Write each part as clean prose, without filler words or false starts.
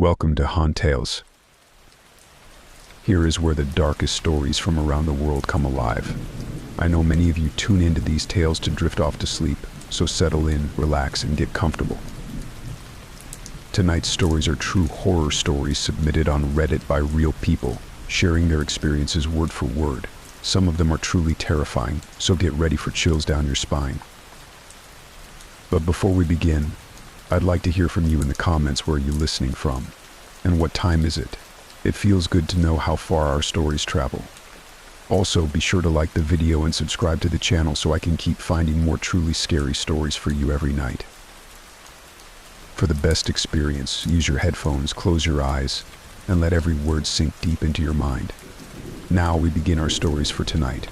Welcome to Hauntales. Here is where the darkest stories from around the world come alive. I know many of you tune into these tales to drift off to sleep, so settle in, relax, and get comfortable. Tonight's stories are true horror stories submitted on Reddit by real people, sharing their experiences word for word. Some of them are truly terrifying, so get ready for chills down your spine. But before we begin, I'd like to hear from you in the comments where you're listening from, and what time is it. It feels good to know how far our stories travel. Also, be sure to like the video and subscribe to the channel so I can keep finding more truly scary stories for you every night. For the best experience, use your headphones, close your eyes, and let every word sink deep into your mind. Now we begin our stories for tonight.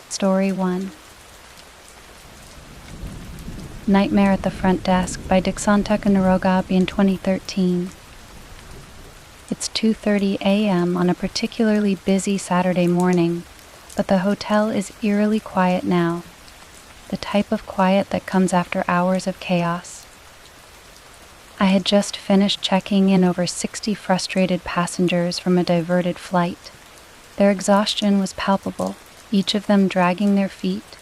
Story 1. Nightmare at the Front Desk by Diksontek Narogabi in 2013. It's 2:30 a.m. on a particularly busy Saturday morning, but the hotel is eerily quiet now, the type of quiet that comes after hours of chaos. I had just finished checking in over 60 frustrated passengers from a diverted flight. Their exhaustion was palpable, each of them dragging their feet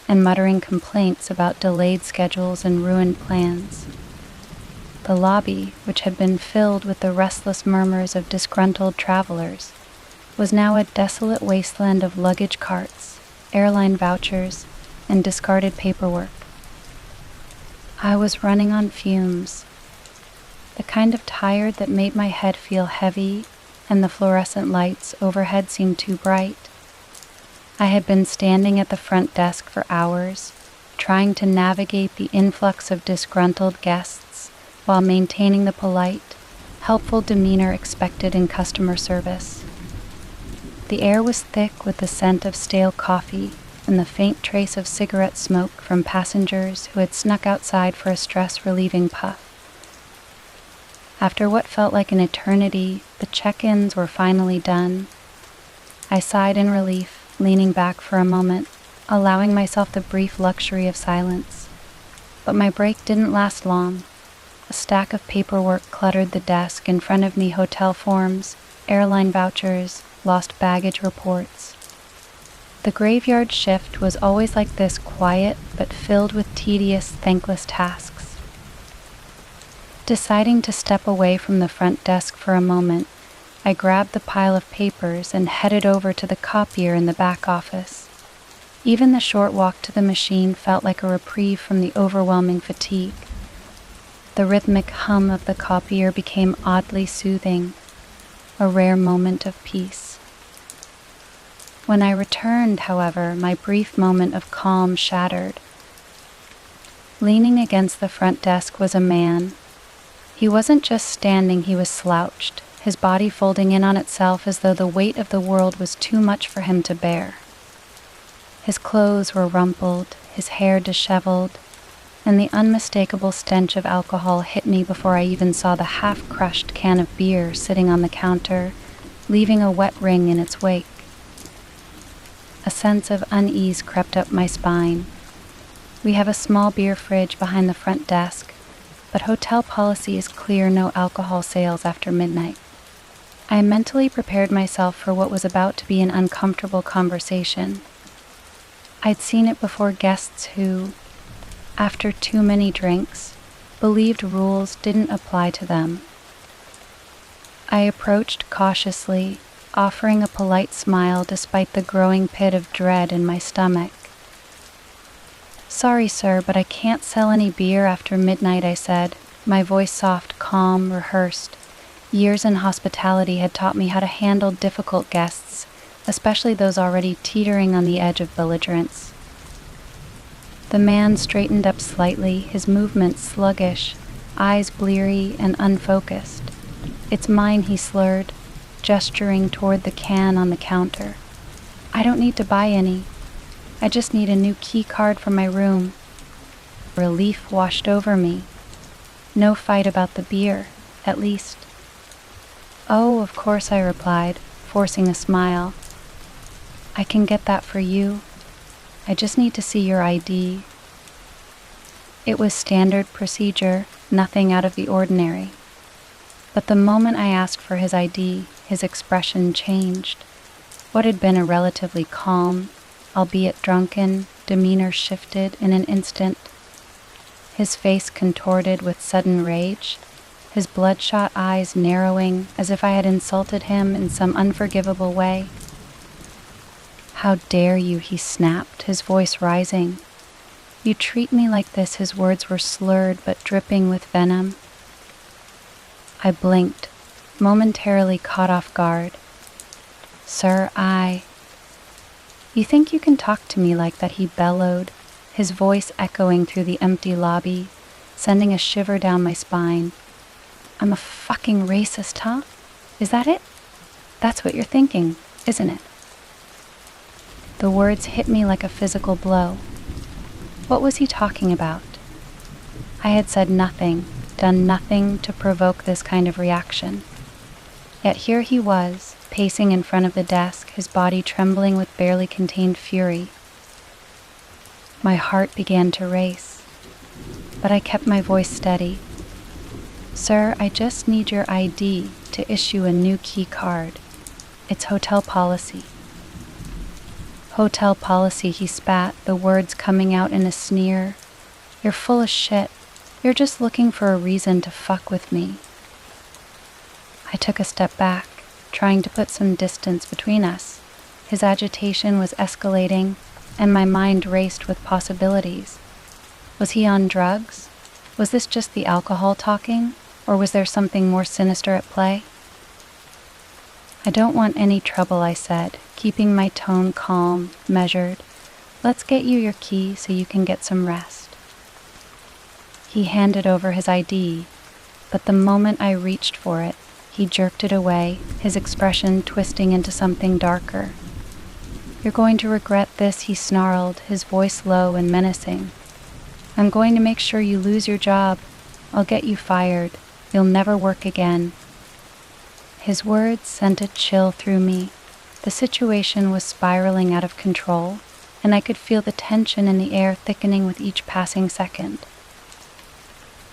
and muttering complaints about delayed schedules and ruined plans. The lobby, which had been filled with the restless murmurs of disgruntled travelers, was now a desolate wasteland of luggage carts, airline vouchers, and discarded paperwork. I was running on fumes, the kind of tired that made my head feel heavy and the fluorescent lights overhead seemed too bright. I had been standing at the front desk for hours, trying to navigate the influx of disgruntled guests while maintaining the polite, helpful demeanor expected in customer service. The air was thick with the scent of stale coffee and the faint trace of cigarette smoke from passengers who had snuck outside for a stress-relieving puff. After what felt like an eternity, the check-ins were finally done. I sighed in relief, leaning back for a moment, allowing myself the brief luxury of silence. But my break didn't last long. A stack of paperwork cluttered the desk in front of me: hotel forms, airline vouchers, lost baggage reports. The graveyard shift was always like this, quiet but filled with tedious, thankless tasks. Deciding to step away from the front desk for a moment, I grabbed the pile of papers and headed over to the copier in the back office. Even the short walk to the machine felt like a reprieve from the overwhelming fatigue. The rhythmic hum of the copier became oddly soothing, a rare moment of peace. When I returned, however, my brief moment of calm shattered. Leaning against the front desk was a man. He wasn't just standing, he was slouched, his body folding in on itself as though the weight of the world was too much for him to bear. His clothes were rumpled, his hair disheveled, and the unmistakable stench of alcohol hit me before I even saw the half-crushed can of beer sitting on the counter, leaving a wet ring in its wake. A sense of unease crept up my spine. We have a small beer fridge behind the front desk, but hotel policy is clear: no alcohol sales after midnight. I mentally prepared myself for what was about to be an uncomfortable conversation. I'd seen it before: guests who, after too many drinks, believed rules didn't apply to them. I approached cautiously, offering a polite smile despite the growing pit of dread in my stomach. "Sorry, sir, but I can't sell any beer after midnight," I said, my voice soft, calm, rehearsed. Years in hospitality had taught me how to handle difficult guests, especially those already teetering on the edge of belligerence. The man straightened up slightly, his movements sluggish, eyes bleary and unfocused. "It's mine," he slurred, gesturing toward the can on the counter. "I don't need to buy any." I just need a new key card for my room. Relief washed over me. No fight about the beer, at least. Oh, of course, I replied, forcing a smile. I can get that for you. I just need to see your ID. It was standard procedure, nothing out of the ordinary. But the moment I asked for his ID, his expression changed. What had been a relatively calm, albeit drunken, demeanor shifted in an instant. His face contorted with sudden rage, his bloodshot eyes narrowing as if I had insulted him in some unforgivable way. "How dare you," he snapped, his voice rising. "You treat me like this," his words were slurred but dripping with venom. I blinked, momentarily caught off guard. "Sir, You think you can talk to me like that?" he bellowed, his voice echoing through the empty lobby, sending a shiver down my spine. "I'm a fucking racist, huh? Is that it? That's what you're thinking, isn't it?" The words hit me like a physical blow. What was he talking about? I had said nothing, done nothing to provoke this kind of reaction. Yet here he was, pacing in front of the desk, his body trembling with barely contained fury. My heart began to race, but I kept my voice steady. "Sir, I just need your ID to issue a new key card. It's hotel policy." "Hotel policy," he spat, the words coming out in a sneer. "You're full of shit. You're just looking for a reason to fuck with me." I took a step back, trying to put some distance between us. His agitation was escalating, and my mind raced with possibilities. Was he on drugs? Was this just the alcohol talking, or was there something more sinister at play? "I don't want any trouble," I said, keeping my tone calm, measured. "Let's get you your key so you can get some rest." He handed over his ID, but the moment I reached for it, he jerked it away, his expression twisting into something darker. "You're going to regret this," he snarled, his voice low and menacing. "I'm going to make sure you lose your job. I'll get you fired. You'll never work again." His words sent a chill through me. The situation was spiraling out of control, and I could feel the tension in the air thickening with each passing second.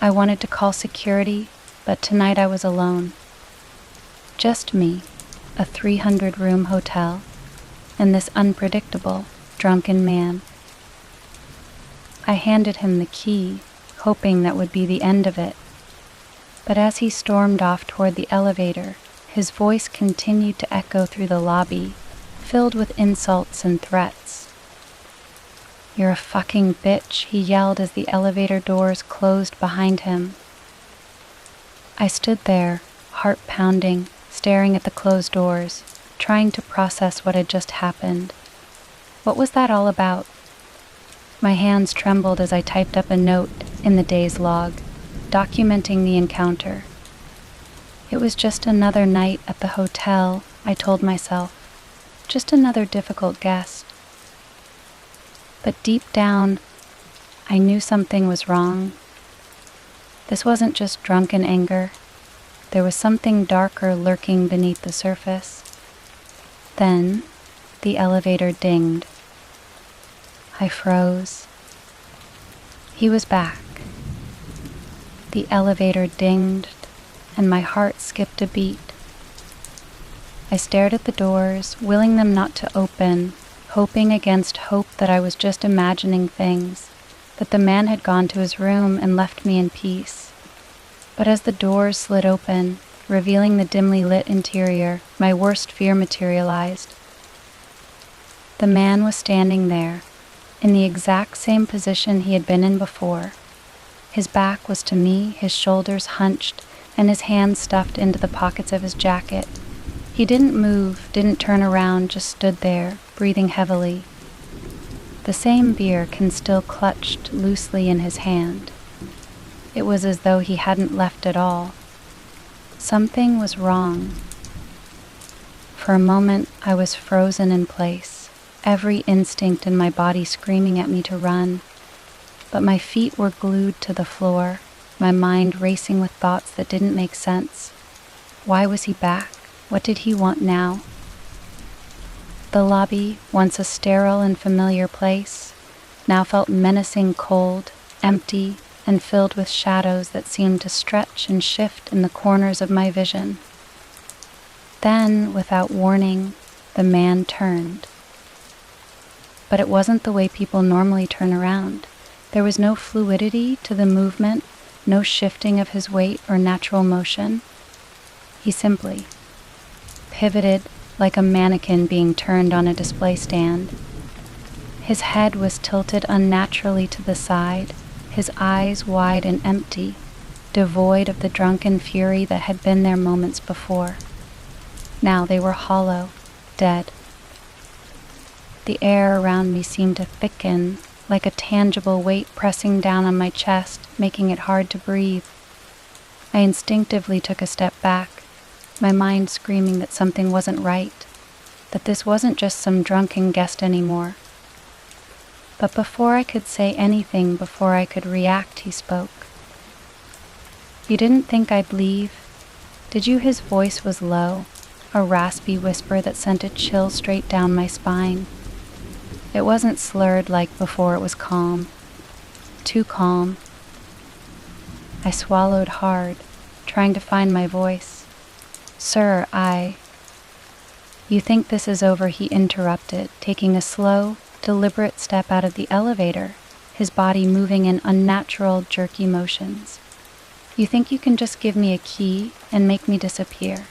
I wanted to call security, but tonight I was alone. Just me, a 300-room hotel, and this unpredictable, drunken man. I handed him the key, hoping that would be the end of it. But as he stormed off toward the elevator, his voice continued to echo through the lobby, filled with insults and threats. "You're a fucking bitch," he yelled as the elevator doors closed behind him. I stood there, heart pounding, staring at the closed doors, trying to process what had just happened. What was that all about? My hands trembled as I typed up a note in the day's log, documenting the encounter. It was just another night at the hotel, I told myself. Just another difficult guest. But deep down, I knew something was wrong. This wasn't just drunken anger. There was something darker lurking beneath the surface. Then, the elevator dinged. I froze. He was back. The elevator dinged, and my heart skipped a beat. I stared at the doors, willing them not to open, hoping against hope that I was just imagining things, that the man had gone to his room and left me in peace. But as the doors slid open, revealing the dimly lit interior, my worst fear materialized. The man was standing there, in the exact same position he had been in before. His back was to me, his shoulders hunched, and his hands stuffed into the pockets of his jacket. He didn't move, didn't turn around, just stood there, breathing heavily. The same beer can still clutched loosely in his hand. It was as though he hadn't left at all. Something was wrong. For a moment, I was frozen in place, every instinct in my body screaming at me to run. But my feet were glued to the floor, my mind racing with thoughts that didn't make sense. Why was he back? What did he want now? The lobby, once a sterile and familiar place, now felt menacing, cold, empty, and filled with shadows that seemed to stretch and shift in the corners of my vision. Then, without warning, the man turned. But it wasn't the way people normally turn around. There was no fluidity to the movement, no shifting of his weight or natural motion. He simply pivoted like a mannequin being turned on a display stand. His head was tilted unnaturally to the side, his eyes wide and empty, devoid of the drunken fury that had been there moments before. Now they were hollow, dead. The air around me seemed to thicken, like a tangible weight pressing down on my chest, making it hard to breathe. I instinctively took a step back, my mind screaming that something wasn't right, that this wasn't just some drunken guest anymore. But before I could say anything, before I could react, he spoke. "You didn't think I'd leave, did you?" His voice was low, a raspy whisper that sent a chill straight down my spine. It wasn't slurred like before, it was calm. Too calm. I swallowed hard, trying to find my voice. "Sir, You think this is over," he interrupted, taking a slow, deliberate step out of the elevator, his body moving in unnatural, jerky motions. "You think you can just give me a key and make me disappear?"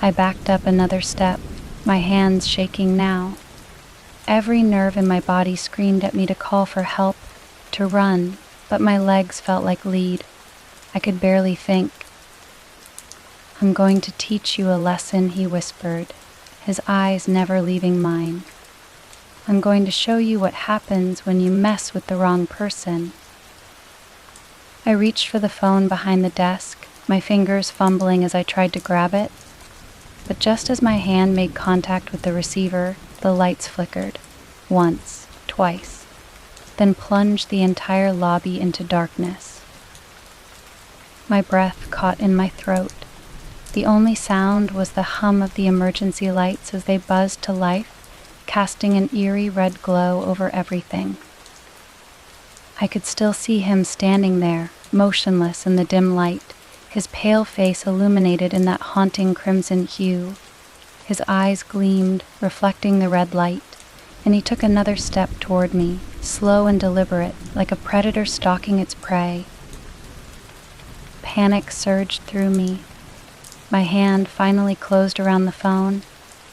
I backed up another step, my hands shaking now. Every nerve in my body screamed at me to call for help, to run, but my legs felt like lead. I could barely think. "I'm going to teach you a lesson," he whispered, his eyes never leaving mine. "I'm going to show you what happens when you mess with the wrong person." I reached for the phone behind the desk, my fingers fumbling as I tried to grab it. But just as my hand made contact with the receiver, the lights flickered. Once, twice, then plunged the entire lobby into darkness. My breath caught in my throat. The only sound was the hum of the emergency lights as they buzzed to life, casting an eerie red glow over everything. I could still see him standing there, motionless in the dim light, his pale face illuminated in that haunting crimson hue. His eyes gleamed, reflecting the red light, and he took another step toward me, slow and deliberate, like a predator stalking its prey. Panic surged through me. My hand finally closed around the phone,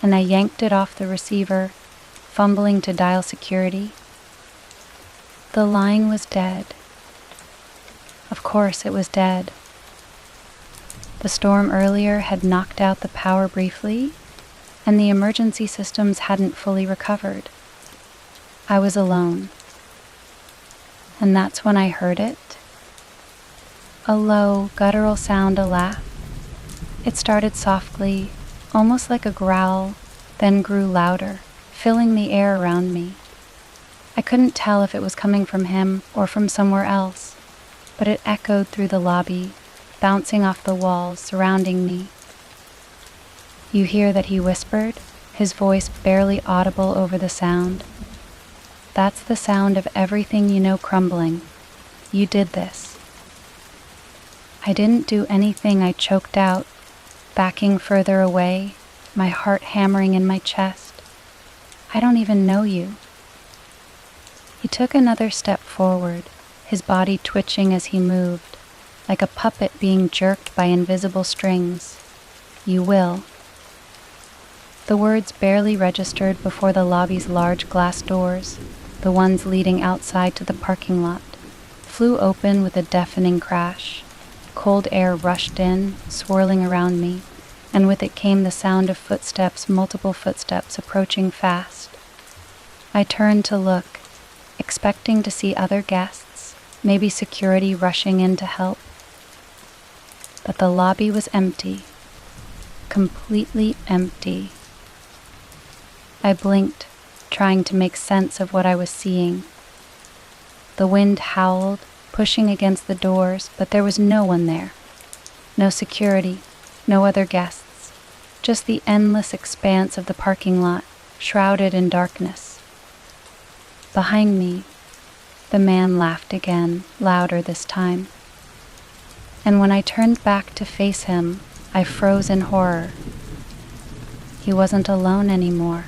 and I yanked it off the receiver, fumbling to dial security. The line was dead. Of course it was dead. The storm earlier had knocked out the power briefly, and the emergency systems hadn't fully recovered. I was alone. And that's when I heard it. A low, guttural sound, a laugh. It started softly, almost like a growl, then grew louder, filling the air around me. I couldn't tell if it was coming from him or from somewhere else, but it echoed through the lobby, bouncing off the walls surrounding me. "You hear that?" he whispered, his voice barely audible over the sound. "That's the sound of everything you know crumbling. You did this." "I didn't do anything," I choked out, backing further away, my heart hammering in my chest. "I don't even know you." He took another step forward, his body twitching as he moved, like a puppet being jerked by invisible strings. "You will." The words barely registered before the lobby's large glass doors, the ones leading outside to the parking lot, flew open with a deafening crash. Cold air rushed in, swirling around me, and with it came the sound of footsteps, multiple footsteps approaching fast. I turned to look, expecting to see other guests, maybe security rushing in to help. But the lobby was empty, completely empty. I blinked, trying to make sense of what I was seeing. The wind howled, pushing against the doors, but there was no one there. No security, no other guests, just the endless expanse of the parking lot, shrouded in darkness. Behind me, the man laughed again, louder this time. And when I turned back to face him, I froze in horror. He wasn't alone anymore.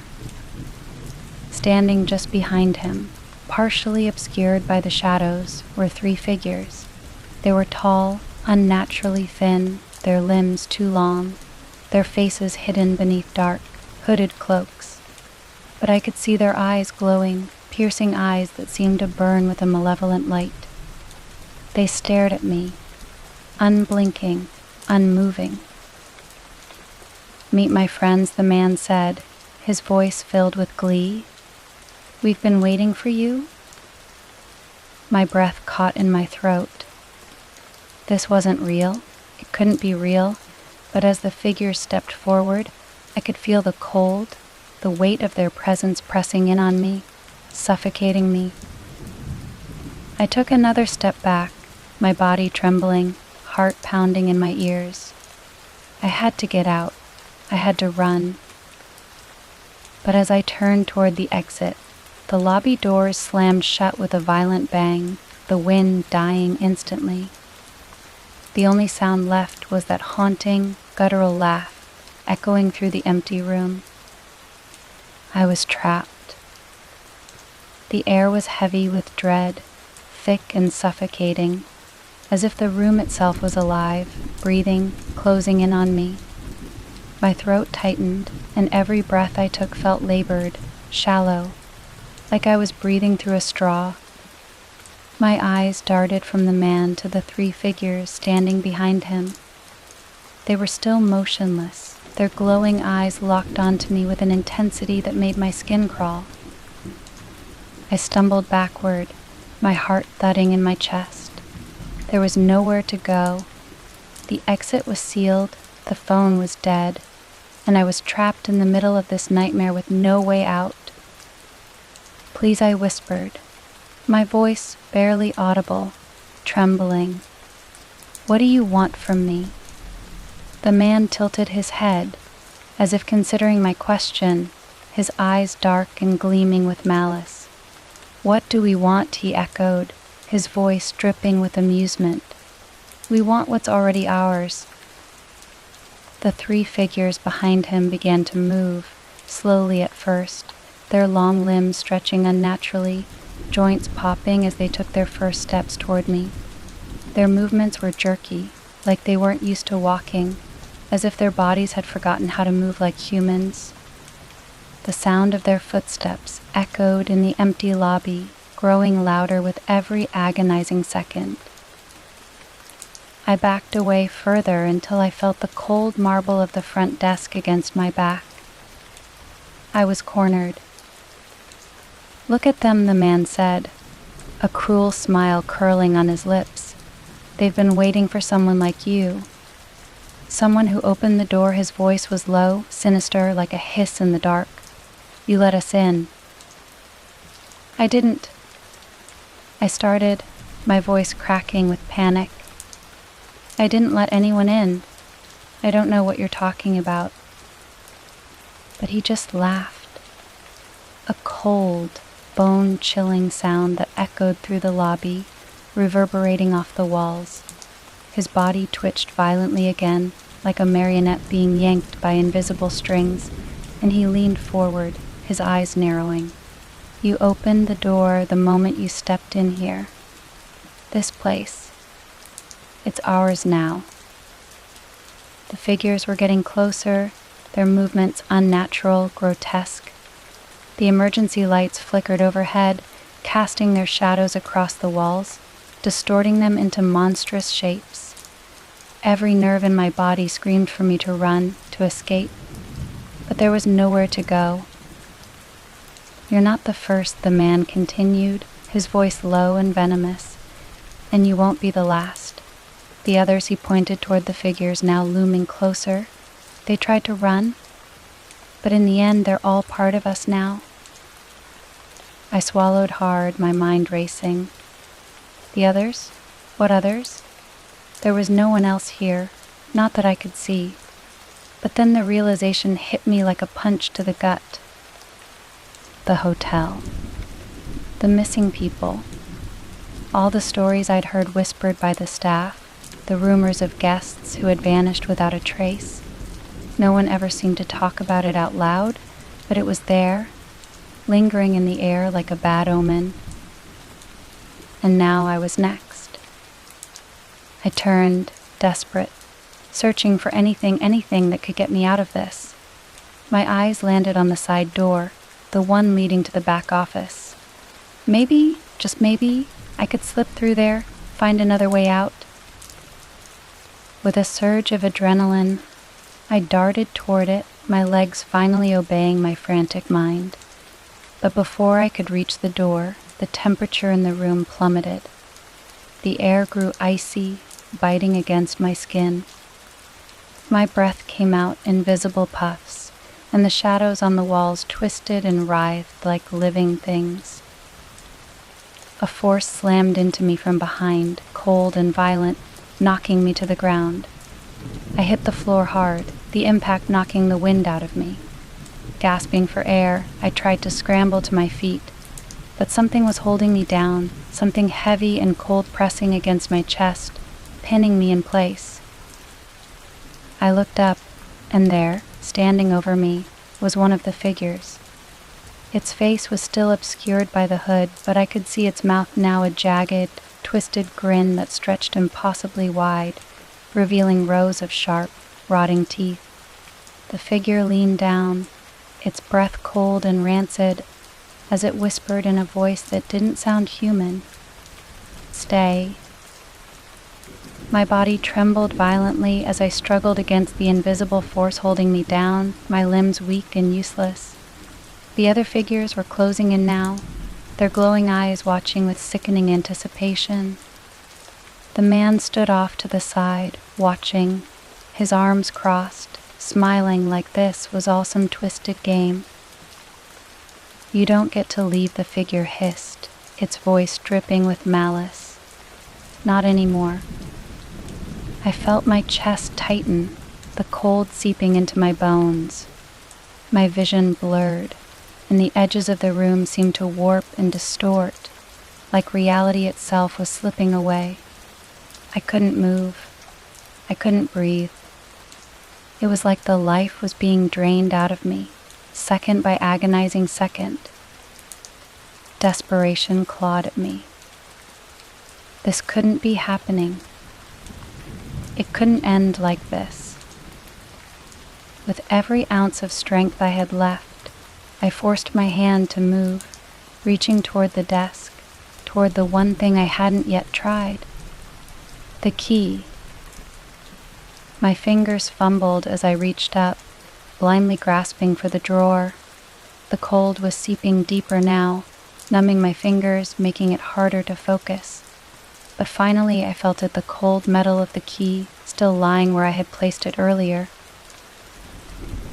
Standing just behind him, partially obscured by the shadows, were 3 figures. They were tall, unnaturally thin, their limbs too long, their faces hidden beneath dark, hooded cloaks. But I could see their eyes glowing, piercing eyes that seemed to burn with a malevolent light. They stared at me, unblinking, unmoving. "Meet my friends," the man said, his voice filled with glee. "We've been waiting for you?" My breath caught in my throat. This wasn't real. It couldn't be real, but as the figures stepped forward, I could feel the cold, the weight of their presence pressing in on me, suffocating me. I took another step back, my body trembling, heart pounding in my ears. I had to get out. I had to run. But as I turned toward the exit, the lobby doors slammed shut with a violent bang, the wind dying instantly. The only sound left was that haunting, guttural laugh, echoing through the empty room. I was trapped. The air was heavy with dread, thick and suffocating, as if the room itself was alive, breathing, closing in on me. My throat tightened, and every breath I took felt labored, shallow, like I was breathing through a straw. My eyes darted from the man to the 3 figures standing behind him. They were still motionless, their glowing eyes locked onto me with an intensity that made my skin crawl. I stumbled backward, my heart thudding in my chest. There was nowhere to go. The exit was sealed, the phone was dead, and I was trapped in the middle of this nightmare with no way out. "Please," I whispered, my voice barely audible, trembling. "What do you want from me?" The man tilted his head, as if considering my question, his eyes dark and gleaming with malice. "What do we want?" he echoed, his voice dripping with amusement. "We want what's already ours." The 3 figures behind him began to move, slowly at first, their long limbs stretching unnaturally, joints popping as they took their first steps toward me. Their movements were jerky, like they weren't used to walking, as if their bodies had forgotten how to move like humans. The sound of their footsteps echoed in the empty lobby, growing louder with every agonizing second. I backed away further until I felt the cold marble of the front desk against my back. I was cornered. "Look at them," the man said, a cruel smile curling on his lips. "They've been waiting for someone like you." Someone who opened the door, his voice was low, sinister, like a hiss in the dark. "You let us in." "I didn't." I started, my voice cracking with panic. "I didn't let anyone in. I don't know what you're talking about." But he just laughed. A cold, bone-chilling sound that echoed through the lobby, reverberating off the walls. His body twitched violently again, like a marionette being yanked by invisible strings, and he leaned forward, his eyes narrowing. "You opened the door the moment you stepped in here. This place. It's ours now." The figures were getting closer, their movements unnatural, grotesque. The emergency lights flickered overhead, casting their shadows across the walls, distorting them into monstrous shapes. Every nerve in my body screamed for me to run, to escape, but there was nowhere to go. "You're not the first," the man continued, his voice low and venomous, "and you won't be the last." The others, he pointed toward the figures now looming closer. "They tried to run. but in the end, they're all part of us now. I swallowed hard, my mind racing. The others? What others? There was no one else here, not that I could see. But then the realization hit me like a punch to the gut. The hotel. The missing people. All the stories I'd heard whispered by the staff, the rumors of guests who had vanished without a trace. No one ever seemed to talk about it out loud, but it was there, lingering in the air like a bad omen. And now I was next. I turned, desperate, searching for anything that could get me out of this. My eyes landed on the side door, the one leading to the back office. Maybe, just maybe, I could slip through there, find another way out. With a surge of adrenaline, I darted toward it, my legs finally obeying my frantic mind. But before I could reach the door, the temperature in the room plummeted. The air grew icy, biting against my skin. My breath came out in visible puffs, and the shadows on the walls twisted and writhed like living things. A force slammed into me from behind, cold and violent, knocking me to the ground. I hit the floor hard, the impact knocking the wind out of me. Gasping for air, I tried to scramble to my feet, but something was holding me down, something heavy and cold pressing against my chest, pinning me in place. I looked up, and there, standing over me, was one of the figures. Its face was still obscured by the hood, but I could see its mouth now a jagged, twisted grin that stretched impossibly wide, revealing rows of sharp, rotting teeth. The figure leaned down, its breath cold and rancid, as it whispered in a voice that didn't sound human. "Stay." My body trembled violently as I struggled against the invisible force holding me down, my limbs weak and useless. The other figures were closing in now, their glowing eyes watching with sickening anticipation. The man stood off to the side, watching, his arms crossed, smiling like this was all some twisted game. "You don't get to leave," the figure hissed, its voice dripping with malice. "Not anymore." I felt my chest tighten, the cold seeping into my bones. My vision blurred, and the edges of the room seemed to warp and distort, like reality itself was slipping away. I couldn't move. I couldn't breathe. It was like the life was being drained out of me, second by agonizing second. Desperation clawed at me. This couldn't be happening. It couldn't end like this. With every ounce of strength I had left, I forced my hand to move, reaching toward the desk, toward the one thing I hadn't yet tried. The key. My fingers fumbled as I reached up, blindly grasping for the drawer. The cold was seeping deeper now, numbing my fingers, making it harder to focus. But finally I felt the cold metal of the key still lying where I had placed it earlier.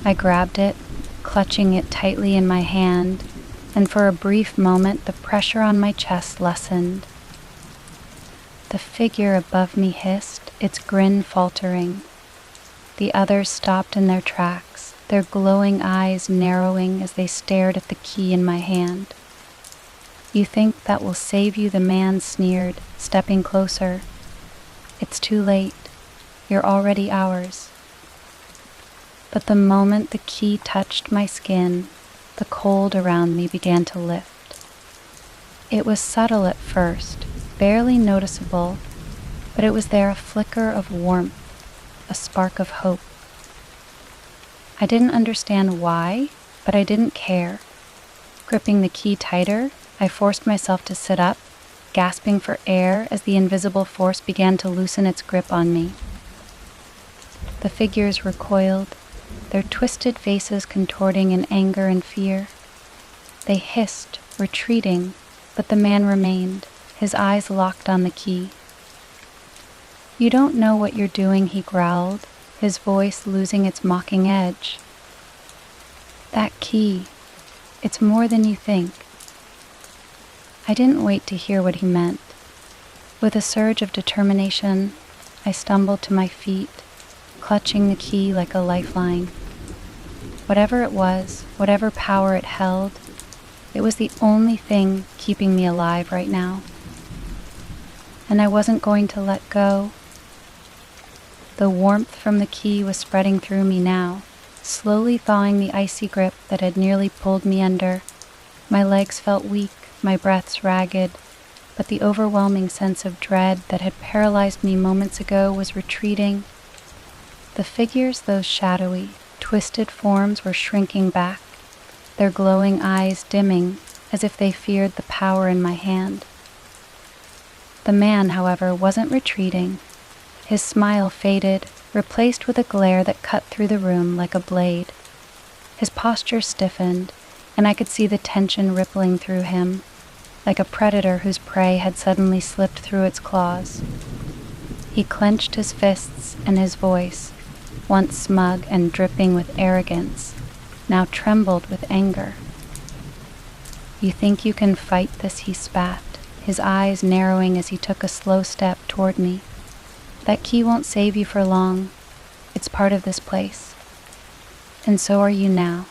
I grabbed it, clutching it tightly in my hand, and for a brief moment the pressure on my chest lessened. The figure above me hissed, its grin faltering. The others stopped in their tracks, their glowing eyes narrowing as they stared at the key in my hand. "You think that will save you?" the man sneered, stepping closer. "It's too late. You're already ours." But the moment the key touched my skin, the cold around me began to lift. It was subtle at first, barely noticeable, but it was there, a flicker of warmth, a spark of hope. I didn't understand why, but I didn't care. Gripping the key tighter, I forced myself to sit up, gasping for air as the invisible force began to loosen its grip on me. The figures recoiled, their twisted faces contorting in anger and fear. They hissed, retreating, but the man remained, his eyes locked on the key. "You don't know what you're doing," he growled, his voice losing its mocking edge. That key, it's more than you think. I didn't wait to hear what he meant. With a surge of determination, I stumbled to my feet, clutching the key like a lifeline. Whatever it was, whatever power it held, it was the only thing keeping me alive right now. And I wasn't going to let go. The warmth from the key was spreading through me now, slowly thawing the icy grip that had nearly pulled me under. My legs felt weak, my breaths ragged, but the overwhelming sense of dread that had paralyzed me moments ago was retreating. The figures, those shadowy, twisted forms, were shrinking back, their glowing eyes dimming as if they feared the power in my hand. The man, however, wasn't retreating. His smile faded, replaced with a glare that cut through the room like a blade. His posture stiffened, and I could see the tension rippling through him, like a predator whose prey had suddenly slipped through its claws. He clenched his fists, and his voice, once smug and dripping with arrogance, now trembled with anger. "You think you can fight this?" he spat, his eyes narrowing as he took a slow step toward me. "That key won't save you for long. It's part of this place. And so are you now."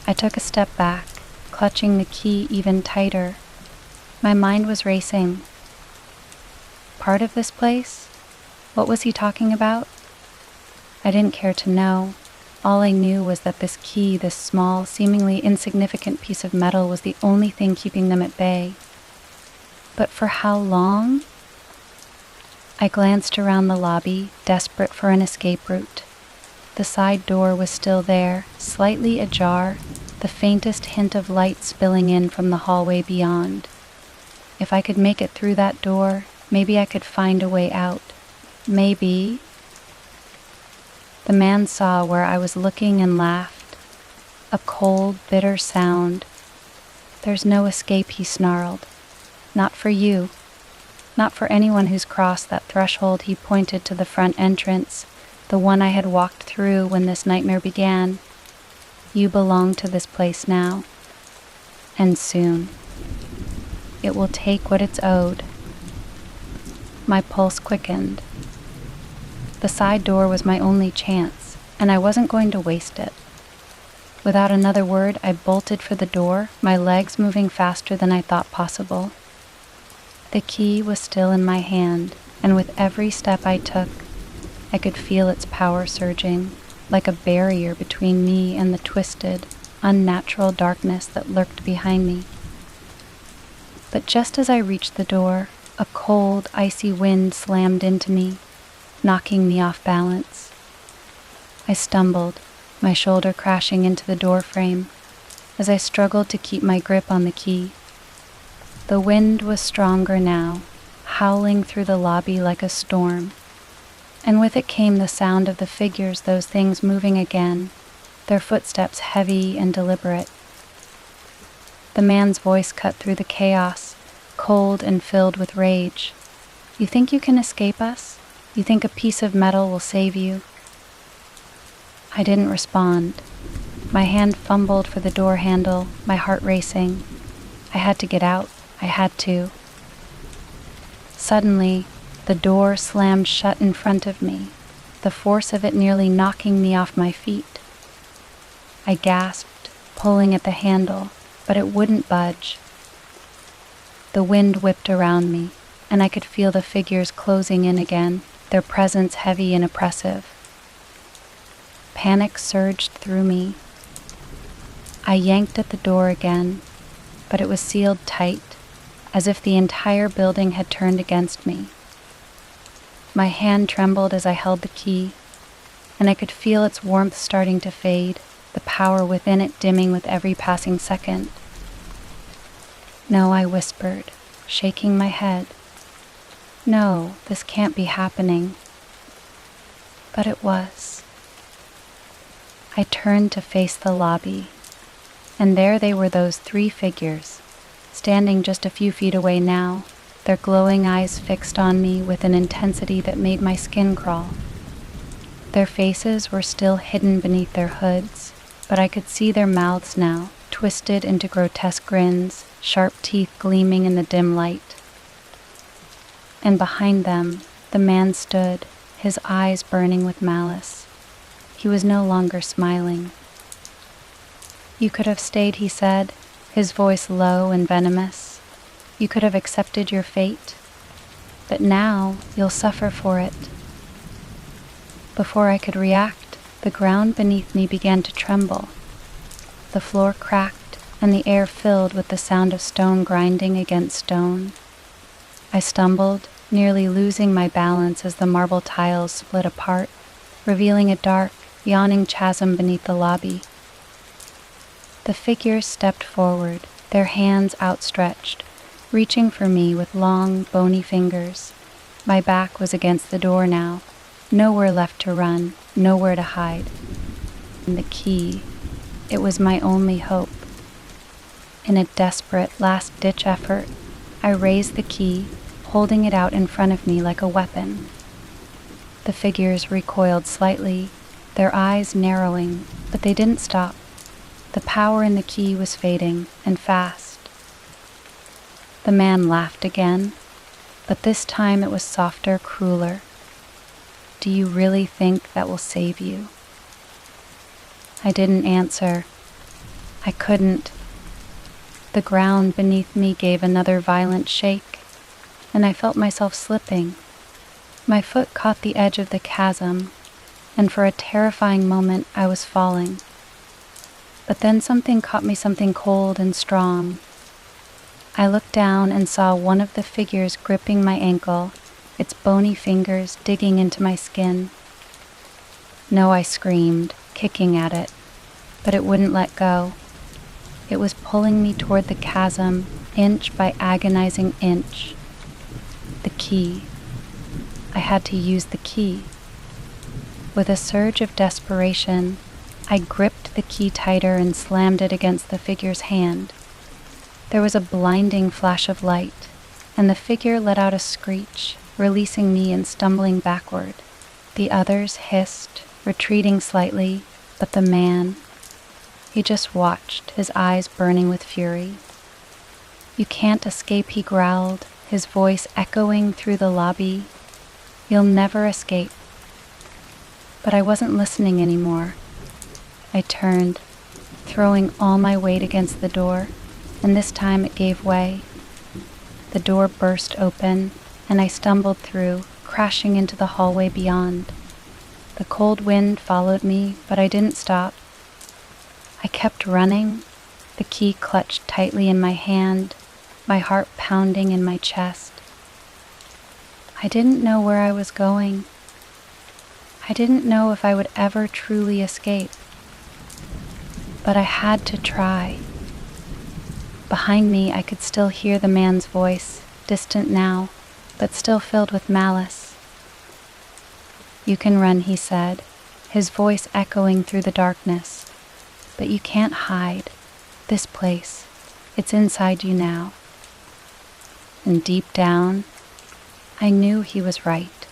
I took a step back, clutching the key even tighter. My mind was racing. Part of this place? What was he talking about? I didn't care to know. All I knew was that this key, this small, seemingly insignificant piece of metal, was the only thing keeping them at bay. But for how long? I glanced around the lobby, desperate for an escape route. The side door was still there, slightly ajar, the faintest hint of light spilling in from the hallway beyond. If I could make it through that door, maybe I could find a way out. Maybe. The man saw where I was looking and laughed. A cold, bitter sound. "There's no escape," he snarled. "Not for you. Not for anyone who's crossed that threshold." He pointed to the front entrance, the one I had walked through when this nightmare began. "You belong to this place now. And soon. It will take what it's owed." My pulse quickened. The side door was my only chance, and I wasn't going to waste it. Without another word, I bolted for the door, my legs moving faster than I thought possible. The key was still in my hand, and with every step I took, I could feel its power surging, like a barrier between me and the twisted, unnatural darkness that lurked behind me. But just as I reached the door, a cold, icy wind slammed into me, knocking me off balance. I stumbled, my shoulder crashing into the door frame, as I struggled to keep my grip on the key. The wind was stronger now, howling through the lobby like a storm, and with it came the sound of the figures, those things moving again, their footsteps heavy and deliberate. The man's voice cut through the chaos, cold and filled with rage. "You think you can escape us? You think a piece of metal will save you?" I didn't respond. My hand fumbled for the door handle, my heart racing. I had to get out. I had to. Suddenly, the door slammed shut in front of me, the force of it nearly knocking me off my feet. I gasped, pulling at the handle, but it wouldn't budge. The wind whipped around me, and I could feel the figures closing in again, their presence heavy and oppressive. Panic surged through me. I yanked at the door again, but it was sealed tight, as if the entire building had turned against me. My hand trembled as I held the key, and I could feel its warmth starting to fade, the power within it dimming with every passing second. "No," I whispered, shaking my head. "No, this can't be happening." But it was. I turned to face the lobby, and there they were, those three figures, standing just a few feet away now, their glowing eyes fixed on me with an intensity that made my skin crawl. Their faces were still hidden beneath their hoods, but I could see their mouths now, twisted into grotesque grins, sharp teeth gleaming in the dim light. And behind them, the man stood, his eyes burning with malice. He was no longer smiling. "You could have stayed," he said, his voice low and venomous. "You could have accepted your fate. But now you'll suffer for it." Before I could react, the ground beneath me began to tremble. The floor cracked, and the air filled with the sound of stone grinding against stone. I stumbled, nearly losing my balance as the marble tiles split apart, revealing a dark, yawning chasm beneath the lobby. The figures stepped forward, their hands outstretched, reaching for me with long, bony fingers. My back was against the door now, nowhere left to run, nowhere to hide. And the key, it was my only hope. In a desperate, last-ditch effort, I raised the key, holding it out in front of me like a weapon. The figures recoiled slightly, their eyes narrowing, but they didn't stop. The power in the key was fading, and fast. The man laughed again, but this time it was softer, crueler. "Do you really think that will save you?" I didn't answer. I couldn't. The ground beneath me gave another violent shake, and I felt myself slipping. My foot caught the edge of the chasm, and for a terrifying moment I was falling. But then something caught me, something cold and strong. I looked down and saw one of the figures gripping my ankle, its bony fingers digging into my skin. "No," I screamed, kicking at it, but it wouldn't let go. It was pulling me toward the chasm, inch by agonizing inch. The key. I had to use the key. With a surge of desperation, I gripped the key tighter and slammed it against the figure's hand. There was a blinding flash of light, and the figure let out a screech, releasing me and stumbling backward. The others hissed, retreating slightly, but the man, he just watched, his eyes burning with fury. "You can't escape," he growled, his voice echoing through the lobby. "You'll never escape." But I wasn't listening anymore. I turned, throwing all my weight against the door, and this time it gave way. The door burst open, and I stumbled through, crashing into the hallway beyond. The cold wind followed me, but I didn't stop. I kept running, the key clutched tightly in my hand, my heart pounding in my chest. I didn't know where I was going. I didn't know if I would ever truly escape. But I had to try. Behind me, I could still hear the man's voice, distant now, but still filled with malice. "You can run," he said, his voice echoing through the darkness. "But you can't hide. This place, it's inside you now." And deep down, I knew he was right.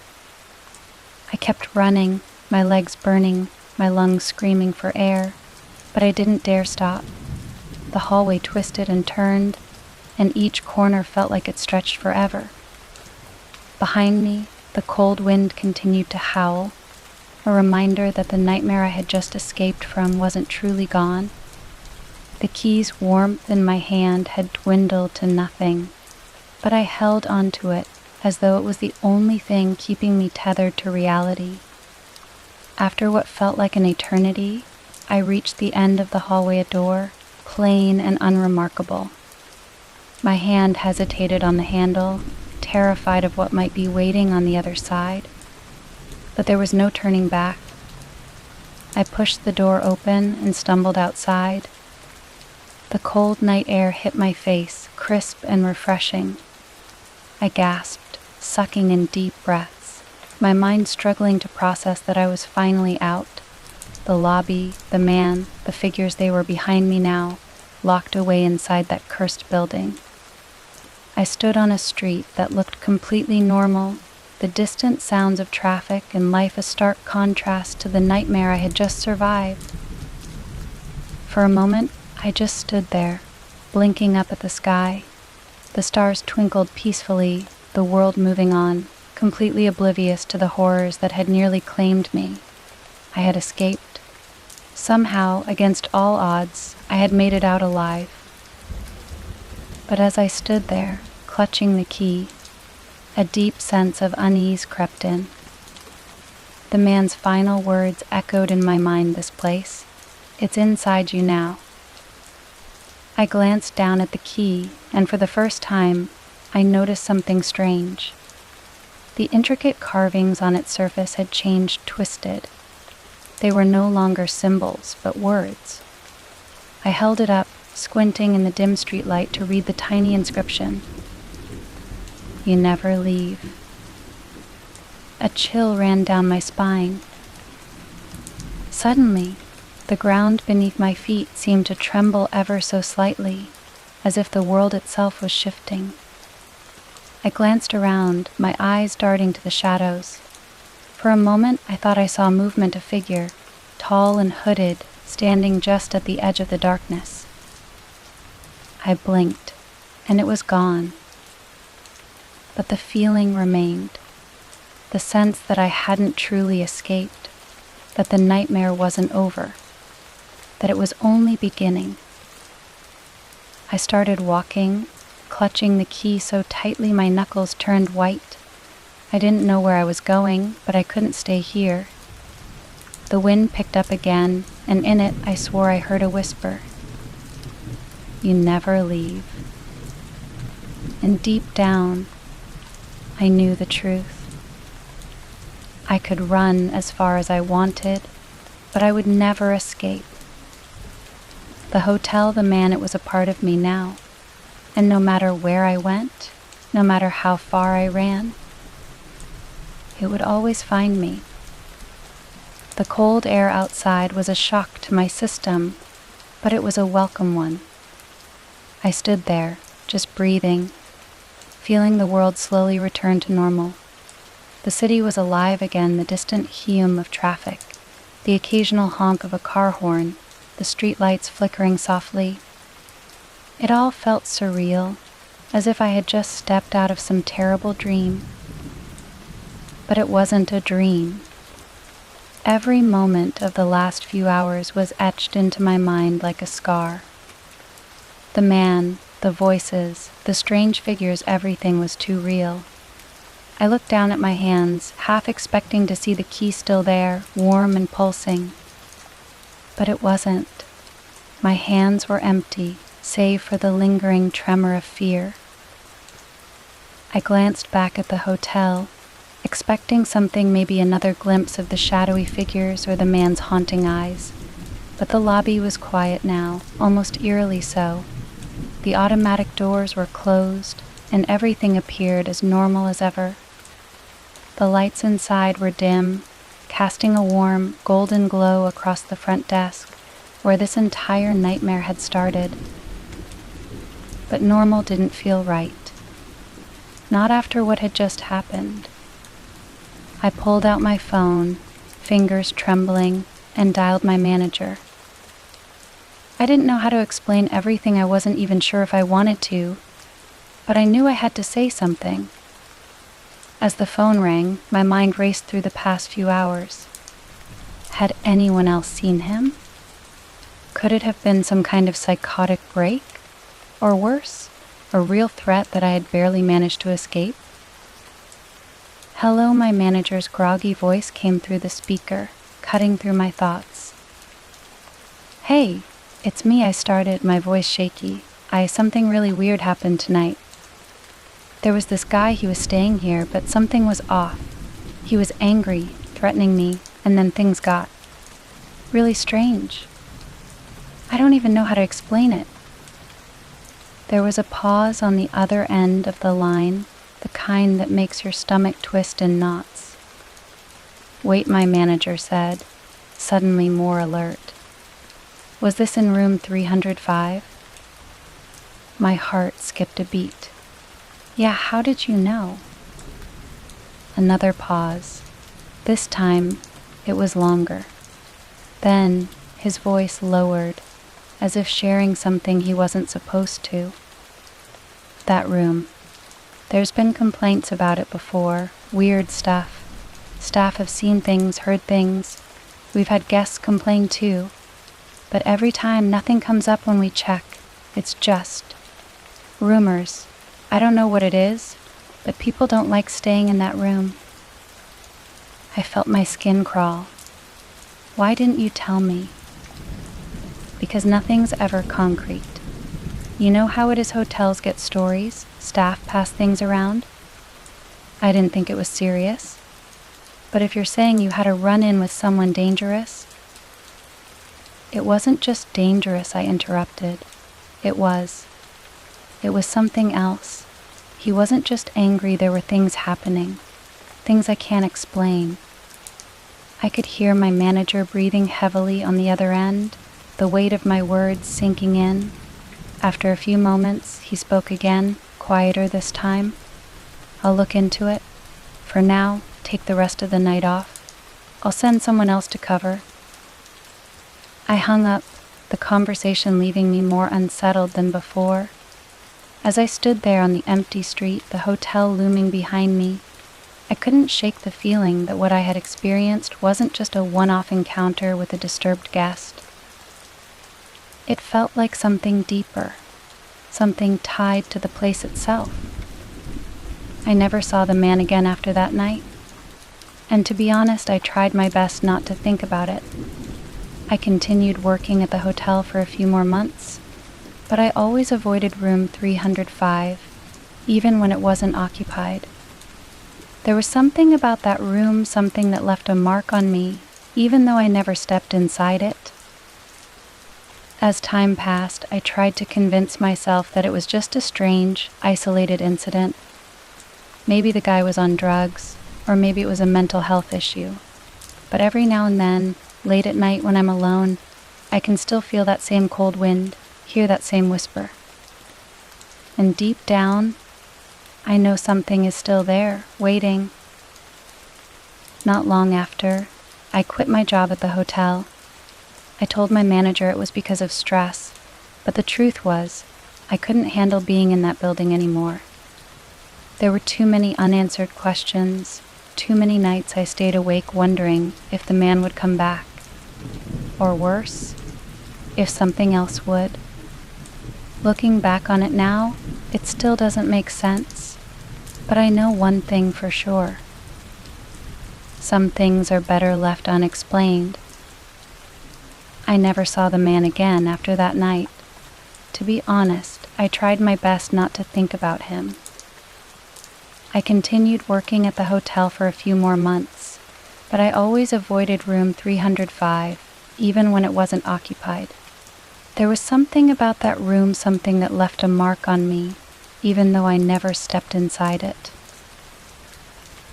I kept running, my legs burning, my lungs screaming for air, but I didn't dare stop. The hallway twisted and turned, and each corner felt like it stretched forever. Behind me, the cold wind continued to howl, a reminder that the nightmare I had just escaped from wasn't truly gone. The key's warmth in my hand had dwindled to nothing, but I held onto it as though it was the only thing keeping me tethered to reality. After what felt like an eternity, I reached the end of the hallway door, plain and unremarkable. My hand hesitated on the handle, terrified of what might be waiting on the other side. But there was no turning back. I pushed the door open and stumbled outside. The cold night air hit my face, crisp and refreshing. I gasped, sucking in deep breaths, my mind struggling to process that I was finally out. The lobby, the man, the figures, they were behind me now, locked away inside that cursed building. I stood on a street that looked completely normal, the distant sounds of traffic and life a stark contrast to the nightmare I had just survived. For a moment, I just stood there, blinking up at the sky. The stars twinkled peacefully, the world moving on, completely oblivious to the horrors that had nearly claimed me. I had escaped. Somehow, against all odds, I had made it out alive. But as I stood there, clutching the key, a deep sense of unease crept in. The man's final words echoed in my mind. This place, it's inside you now. I glanced down at the key, and for the first time, I noticed something strange. The intricate carvings on its surface had changed, twisted. They were no longer symbols, but words. I held it up, squinting in the dim street light to read the tiny inscription. You never leave. A chill ran down my spine. Suddenly, the ground beneath my feet seemed to tremble ever so slightly, as if the world itself was shifting. I glanced around, my eyes darting to the shadows. For a moment, I thought I saw movement, a figure, tall and hooded, standing just at the edge of the darkness. I blinked, and it was gone. But the feeling remained. The sense that I hadn't truly escaped, that the nightmare wasn't over, that it was only beginning. I started walking, clutching the key so tightly my knuckles turned white. I didn't know where I was going, but I couldn't stay here. The wind picked up again, and in it I swore I heard a whisper. You never leave. And deep down, I knew the truth. I could run as far as I wanted, but I would never escape. The hotel, the man, it was a part of me now, and no matter where I went, no matter how far I ran, it would always find me. The cold air outside was a shock to my system, but it was a welcome one. I stood there, just breathing, feeling the world slowly return to normal. The city was alive again, the distant hum of traffic, the occasional honk of a car horn, the streetlights flickering softly. It all felt surreal, as if I had just stepped out of some terrible dream. But it wasn't a dream. Every moment of the last few hours was etched into my mind like a scar. The man, the voices, the strange figures, everything was too real. I looked down at my hands, half expecting to see the key still there, warm and pulsing. But it wasn't. My hands were empty, save for the lingering tremor of fear. I glanced back at the hotel, expecting something, maybe another glimpse of the shadowy figures or the man's haunting eyes. But the lobby was quiet now, almost eerily so. The automatic doors were closed, and everything appeared as normal as ever. The lights inside were dim, casting a warm, golden glow across the front desk, where this entire nightmare had started. But normal didn't feel right. Not after what had just happened. I pulled out my phone, fingers trembling, and dialed my manager. I didn't know how to explain everything. I wasn't even sure if I wanted to, but I knew I had to say something. As the phone rang, my mind raced through the past few hours. Had anyone else seen him? Could it have been some kind of psychotic break? Or worse, a real threat that I had barely managed to escape? Hello, my manager's groggy voice came through the speaker, cutting through my thoughts. Hey, it's me, I started, my voice shaky. Something really weird happened tonight. There was this guy, he was staying here, but something was off. He was angry, threatening me, and then things got really strange. I don't even know how to explain it. There was a pause on the other end of the line, the kind that makes your stomach twist in knots. Wait, my manager said, suddenly more alert. Was this in room 305? My heart skipped a beat. Yeah, how did you know? Another pause. This time, it was longer. Then, his voice lowered, as if sharing something he wasn't supposed to. That room. There's been complaints about it before, weird stuff. Staff have seen things, heard things. We've had guests complain too. But every time, nothing comes up when we check. It's just rumors. I don't know what it is, but people don't like staying in that room. I felt my skin crawl. Why didn't you tell me? Because nothing's ever concrete. You know how it is hotels get stories, staff pass things around? I didn't think it was serious. But if you're saying you had a run-in with someone dangerous... It wasn't just dangerous, I interrupted. It was something else. He wasn't just angry, there were things happening. Things I can't explain. I could hear my manager breathing heavily on the other end, the weight of my words sinking in. After a few moments, he spoke again, quieter this time. I'll look into it. For now, take the rest of the night off. I'll send someone else to cover. I hung up, the conversation leaving me more unsettled than before. As I stood there on the empty street, the hotel looming behind me, I couldn't shake the feeling that what I had experienced wasn't just a one-off encounter with a disturbed guest. It felt like something deeper, something tied to the place itself. I never saw the man again after that night, and to be honest, I tried my best not to think about it. I continued working at the hotel for a few more months, but I always avoided room 305, even when it wasn't occupied. There was something about that room, something that left a mark on me, even though I never stepped inside it. As time passed, I tried to convince myself that it was just a strange, isolated incident. Maybe the guy was on drugs, or maybe it was a mental health issue. But every now and then, late at night when I'm alone, I can still feel that same cold wind, hear that same whisper. And deep down, I know something is still there, waiting. Not long after, I quit my job at the hotel. I told my manager it was because of stress, but the truth was, I couldn't handle being in that building anymore. There were too many unanswered questions, too many nights I stayed awake wondering if the man would come back. Or worse, if something else would. Looking back on it now, it still doesn't make sense, but I know one thing for sure. Some things are better left unexplained. I never saw the man again after that night. To be honest, I tried my best not to think about him. I continued working at the hotel for a few more months, but I always avoided room 305, even when it wasn't occupied. There was something about that room, something that left a mark on me, even though I never stepped inside it.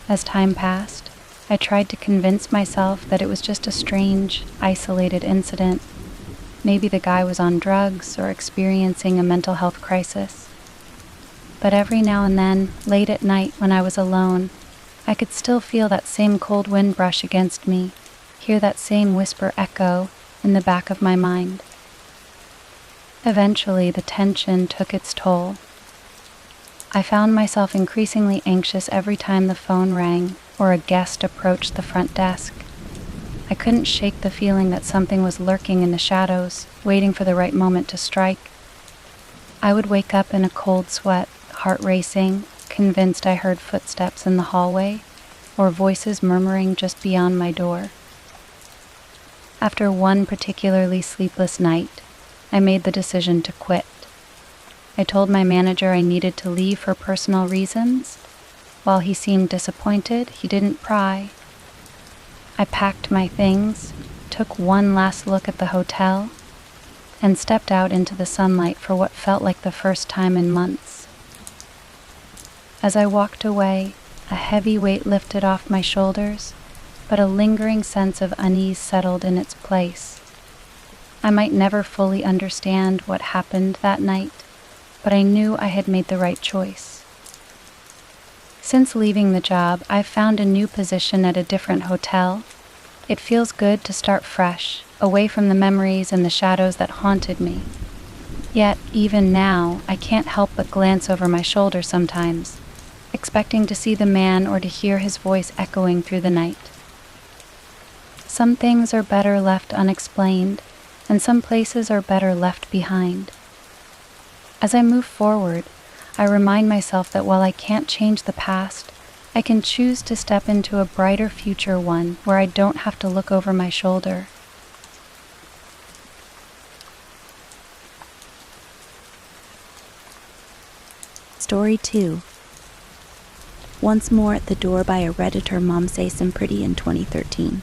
As time passed, I tried to convince myself that it was just a strange, isolated incident. Maybe the guy was on drugs or experiencing a mental health crisis. But every now and then, late at night when I was alone, I could still feel that same cold wind brush against me, hear that same whisper echo in the back of my mind. Eventually, the tension took its toll. I found myself increasingly anxious every time the phone rang or a guest approached the front desk. I couldn't shake the feeling that something was lurking in the shadows, waiting for the right moment to strike. I would wake up in a cold sweat, heart racing, convinced I heard footsteps in the hallway or voices murmuring just beyond my door. After one particularly sleepless night, I made the decision to quit. I told my manager I needed to leave for personal reasons. While he seemed disappointed, he didn't pry. I packed my things, took one last look at the hotel, and stepped out into the sunlight for what felt like the first time in months. As I walked away, a heavy weight lifted off my shoulders, but a lingering sense of unease settled in its place. I might never fully understand what happened that night, but I knew I had made the right choice. Since leaving the job, I've found a new position at a different hotel. It feels good to start fresh, away from the memories and the shadows that haunted me. Yet, even now, I can't help but glance over my shoulder sometimes, expecting to see the man or to hear his voice echoing through the night. Some things are better left unexplained, and some places are better left behind. As I move forward, I remind myself that while I can't change the past, I can choose to step into a brighter future one where I don't have to look over my shoulder. Story 2. Once more at the door by a Redditor Momse Simpriti in 2013.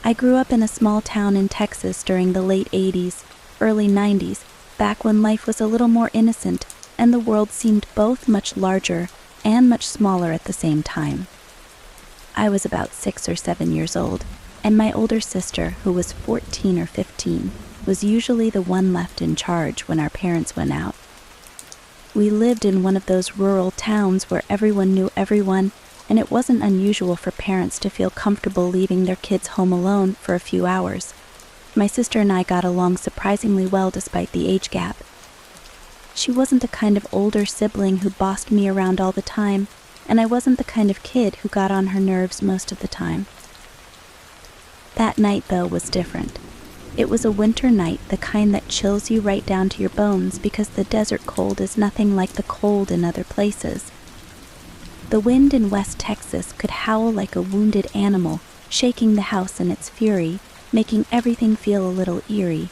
I grew up in a small town in Texas during the late 80s, early 90s, back when life was a little more innocent and the world seemed both much larger and much smaller at the same time. I was about 6 or 7 years old, and my older sister, who was 14 or 15, was usually the one left in charge when our parents went out. We lived in one of those rural towns where everyone knew everyone, and it wasn't unusual for parents to feel comfortable leaving their kids home alone for a few hours. My sister and I got along surprisingly well despite the age gap. She wasn't the kind of older sibling who bossed me around all the time, and I wasn't the kind of kid who got on her nerves most of the time. That night, though, was different. It was a winter night, the kind that chills you right down to your bones because the desert cold is nothing like the cold in other places. The wind in West Texas could howl like a wounded animal, shaking the house in its fury, making everything feel a little eerie.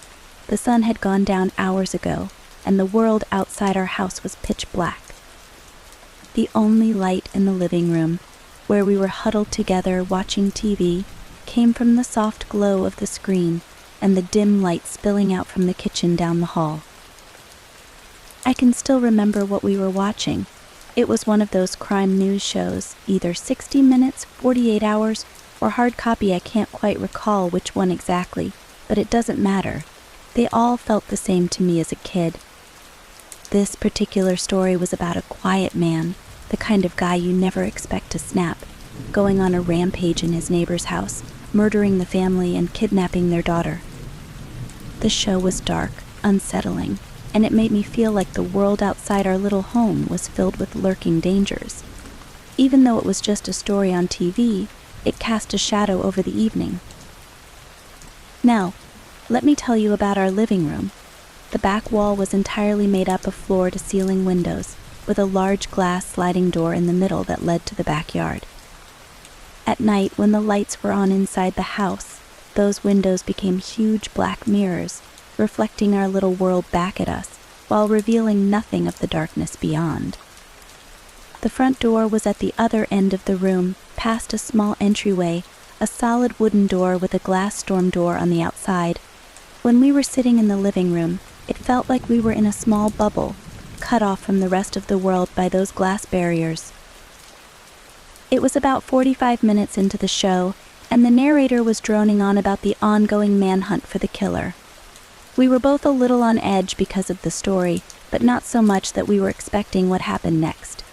The sun had gone down hours ago, and the world outside our house was pitch black. The only light in the living room, where we were huddled together watching TV, came from the soft glow of the screen and the dim light spilling out from the kitchen down the hall. I can still remember what we were watching. It was one of those crime news shows, either 60 Minutes, 48 Hours, or hard copy. I can't quite recall which one exactly, but it doesn't matter. They all felt the same to me as a kid. This particular story was about a quiet man, the kind of guy you never expect to snap, going on a rampage in his neighbor's house, murdering the family and kidnapping their daughter. The show was dark, unsettling, and it made me feel like the world outside our little home was filled with lurking dangers. Even though it was just a story on TV, it cast a shadow over the evening. Now, let me tell you about our living room. The back wall was entirely made up of floor-to-ceiling windows, with a large glass sliding door in the middle that led to the backyard. At night, when the lights were on inside the house, those windows became huge black mirrors, reflecting our little world back at us, while revealing nothing of the darkness beyond. The front door was at the other end of the room, past a small entryway, a solid wooden door with a glass storm door on the outside. When we were sitting in the living room, it felt like we were in a small bubble, cut off from the rest of the world by those glass barriers. It was about 45 minutes into the show, and the narrator was droning on about the ongoing manhunt for the killer. We were both a little on edge because of the story, but not so much that we were expecting what happened next.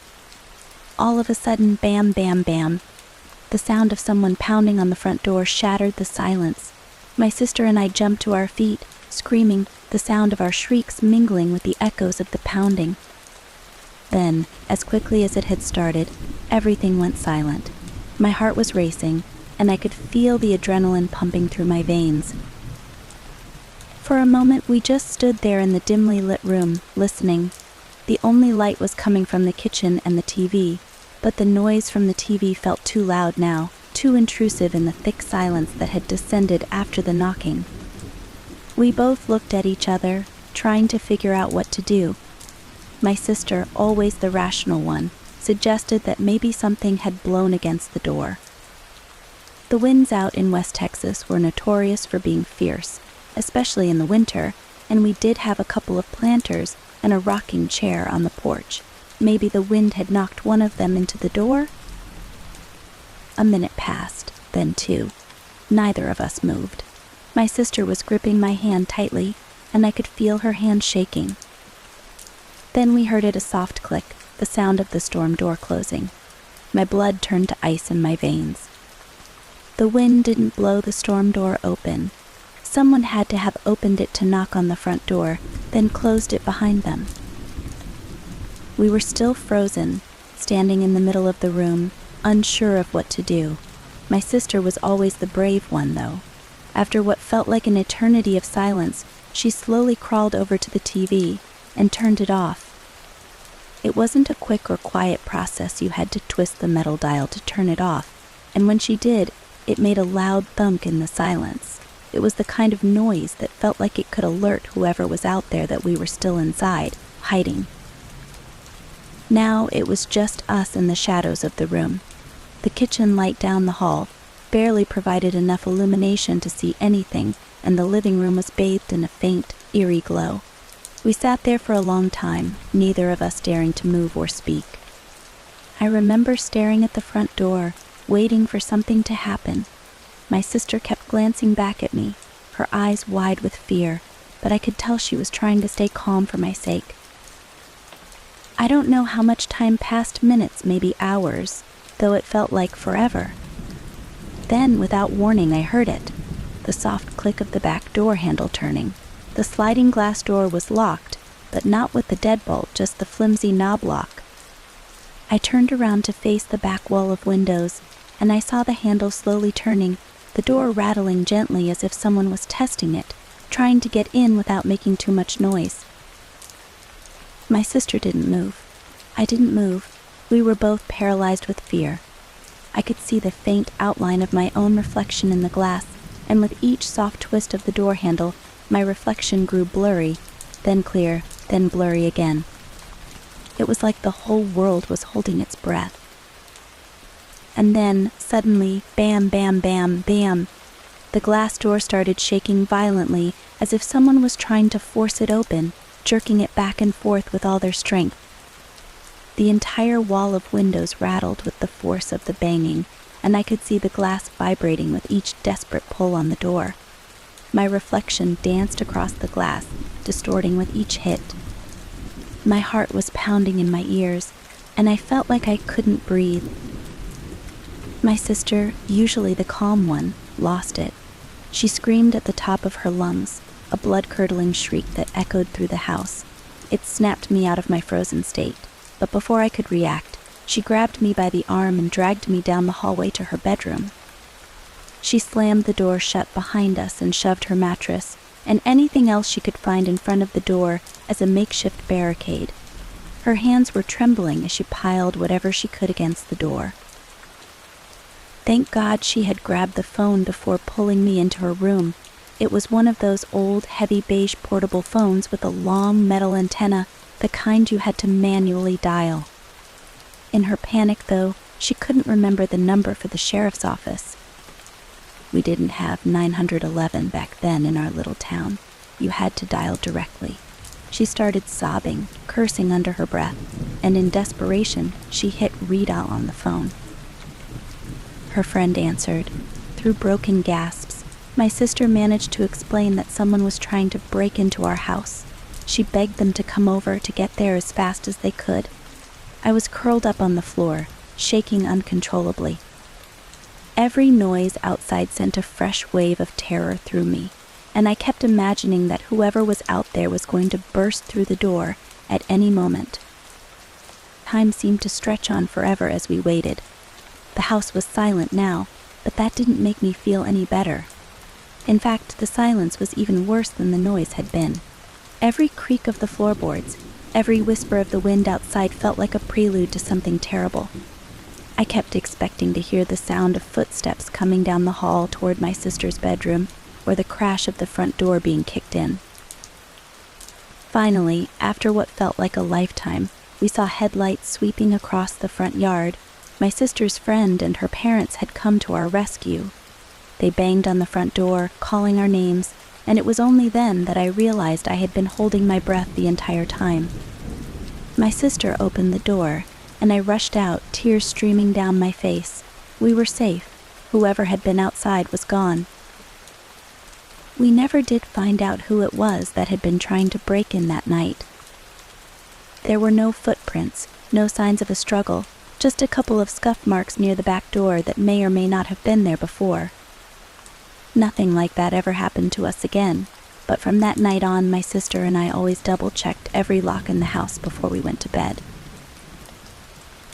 All of a sudden, bam, bam, bam. The sound of someone pounding on the front door shattered the silence. My sister and I jumped to our feet, screaming, the sound of our shrieks mingling with the echoes of the pounding. Then, as quickly as it had started, everything went silent. My heart was racing, and I could feel the adrenaline pumping through my veins. For a moment, we just stood there in the dimly lit room, listening. The only light was coming from the kitchen and the TV, but the noise from the TV felt too loud now, too intrusive in the thick silence that had descended after the knocking. We both looked at each other, trying to figure out what to do. My sister, always the rational one, suggested that maybe something had blown against the door. The winds out in West Texas were notorious for being fierce, especially in the winter, and we did have a couple of planters and a rocking chair on the porch. Maybe the wind had knocked one of them into the door? A minute passed, then 2. Neither of us moved. My sister was gripping my hand tightly, and I could feel her hand shaking. Then we heard it a soft click, the sound of the storm door closing. My blood turned to ice in my veins. The wind didn't blow the storm door open. Someone had to have opened it to knock on the front door, then closed it behind them. We were still frozen, standing in the middle of the room, unsure of what to do. My sister was always the brave one, though. After what felt like an eternity of silence, she slowly crawled over to the TV and turned it off. It wasn't a quick or quiet process. You had to twist the metal dial to turn it off, and when she did, it made a loud thunk in the silence. It was the kind of noise that felt like it could alert whoever was out there that we were still inside, hiding. Now it was just us in the shadows of the room. The kitchen light down the hall barely provided enough illumination to see anything, and the living room was bathed in a faint, eerie glow. We sat there for a long time, neither of us daring to move or speak. I remember staring at the front door, waiting for something to happen. My sister kept glancing back at me, her eyes wide with fear, but I could tell she was trying to stay calm for my sake. I don't know how much time passed, minutes, maybe hours, though it felt like forever. Then, without warning, I heard it, the soft click of the back door handle turning. The sliding glass door was locked, but not with the deadbolt, just the flimsy knob lock. I turned around to face the back wall of windows, and I saw the handle slowly turning, the door rattling gently as if someone was testing it, trying to get in without making too much noise. My sister didn't move. I didn't move. We were both paralyzed with fear. I could see the faint outline of my own reflection in the glass, and with each soft twist of the door handle, my reflection grew blurry, then clear, then blurry again. It was like the whole world was holding its breath. And then, suddenly, bam, bam, bam, bam, the glass door started shaking violently as if someone was trying to force it open, jerking it back and forth with all their strength. The entire wall of windows rattled with the force of the banging, and I could see the glass vibrating with each desperate pull on the door. My reflection danced across the glass, distorting with each hit. My heart was pounding in my ears, and I felt like I couldn't breathe. My sister, usually the calm one, lost it. She screamed at the top of her lungs, a blood-curdling shriek that echoed through the house. It snapped me out of my frozen state, but before I could react, she grabbed me by the arm and dragged me down the hallway to her bedroom. She slammed the door shut behind us and shoved her mattress and anything else she could find in front of the door as a makeshift barricade. Her hands were trembling as she piled whatever she could against the door. Thank God she had grabbed the phone before pulling me into her room. It was one of those old, heavy beige portable phones with a long metal antenna, the kind you had to manually dial. In her panic, though, she couldn't remember the number for the sheriff's office. We didn't have 911 back then in our little town. You had to dial directly. She started sobbing, cursing under her breath, and in desperation, she hit redial on the phone. Her friend answered. Through broken gasps, my sister managed to explain that someone was trying to break into our house. She begged them to come over to get there as fast as they could. I was curled up on the floor, shaking uncontrollably. Every noise outside sent a fresh wave of terror through me, and I kept imagining that whoever was out there was going to burst through the door at any moment. Time seemed to stretch on forever as we waited. The house was silent now, but that didn't make me feel any better. In fact, the silence was even worse than the noise had been. Every creak of the floorboards, every whisper of the wind outside felt like a prelude to something terrible. I kept expecting to hear the sound of footsteps coming down the hall toward my sister's bedroom, or the crash of the front door being kicked in. Finally, after what felt like a lifetime, we saw headlights sweeping across the front yard. My sister's friend and her parents had come to our rescue. They banged on the front door, calling our names, and it was only then that I realized I had been holding my breath the entire time. My sister opened the door, and I rushed out, tears streaming down my face. We were safe. Whoever had been outside was gone. We never did find out who it was that had been trying to break in that night. There were no footprints, no signs of a struggle, just a couple of scuff marks near the back door that may or may not have been there before. Nothing like that ever happened to us again, but from that night on, my sister and I always double-checked every lock in the house before we went to bed.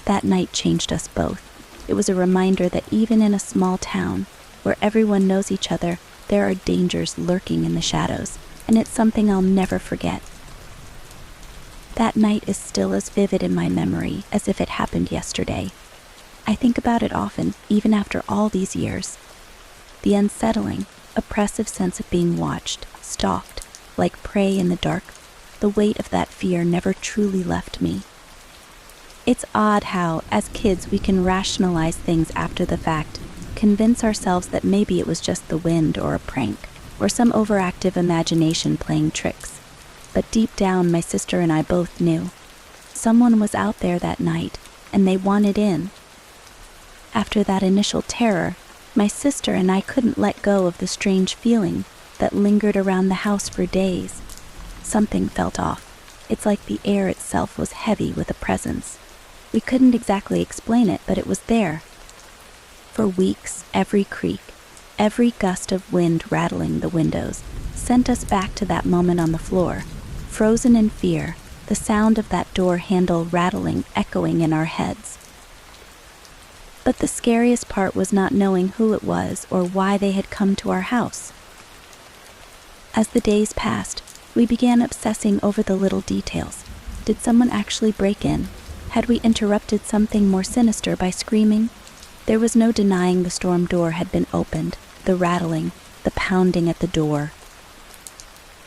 That night changed us both. It was a reminder that even in a small town, where everyone knows each other, there are dangers lurking in the shadows, and it's something I'll never forget. That night is still as vivid in my memory as if it happened yesterday. I think about it often, even after all these years. The unsettling, oppressive sense of being watched, stalked, like prey in the dark, the weight of that fear never truly left me. It's odd how, as kids, we can rationalize things after the fact, convince ourselves that maybe it was just the wind or a prank, or some overactive imagination playing tricks. But deep down, my sister and I both knew. Someone was out there that night, and they wanted in. After that initial terror, my sister and I couldn't let go of the strange feeling that lingered around the house for days. Something felt off. It's like the air itself was heavy with a presence. We couldn't exactly explain it, but it was there. For weeks, every creak, every gust of wind rattling the windows, sent us back to that moment on the floor, frozen in fear, the sound of that door handle rattling, echoing in our heads. But the scariest part was not knowing who it was or why they had come to our house. As the days passed, we began obsessing over the little details. Did someone actually break in? Had we interrupted something more sinister by screaming? There was no denying the storm door had been opened, the rattling, the pounding at the door.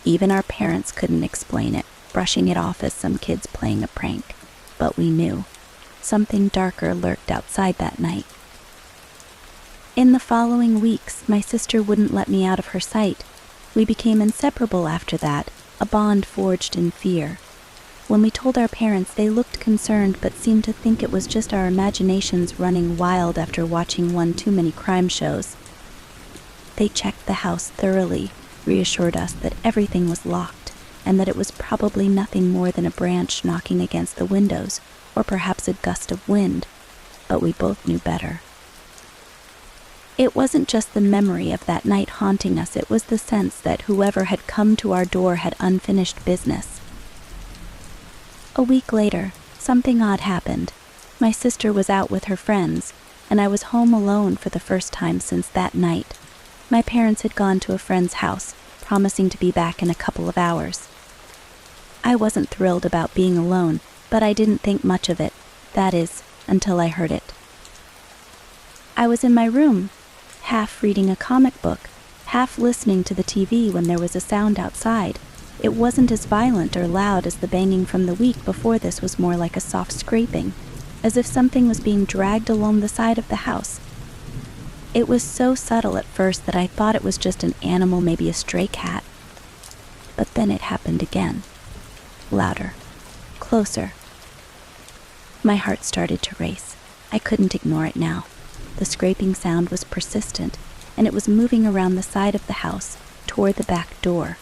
Even our parents couldn't explain it, brushing it off as some kids playing a prank. But we knew. Something darker lurked outside that night. In the following weeks, my sister wouldn't let me out of her sight. We became inseparable after that, a bond forged in fear. When we told our parents, they looked concerned but seemed to think it was just our imaginations running wild after watching one too many crime shows. They checked the house thoroughly, reassured us that everything was locked, and that it was probably nothing more than a branch knocking against the windows, or perhaps a gust of wind, but we both knew better. It wasn't just the memory of that night haunting us, it was the sense that whoever had come to our door had unfinished business. A week later, something odd happened. My sister was out with her friends, and I was home alone for the first time since that night. My parents had gone to a friend's house, promising to be back in a couple of hours. I wasn't thrilled about being alone, but I didn't think much of it, that is, until I heard it. I was in my room, half reading a comic book, half listening to the TV when there was a sound outside. It wasn't as violent or loud as the banging from the week before. This was more like a soft scraping, as if something was being dragged along the side of the house. It was so subtle at first that I thought it was just an animal, maybe a stray cat. But then it happened again. Louder. Closer. My heart started to race. I couldn't ignore it now. The scraping sound was persistent, and it was moving around the side of the house, toward the back door.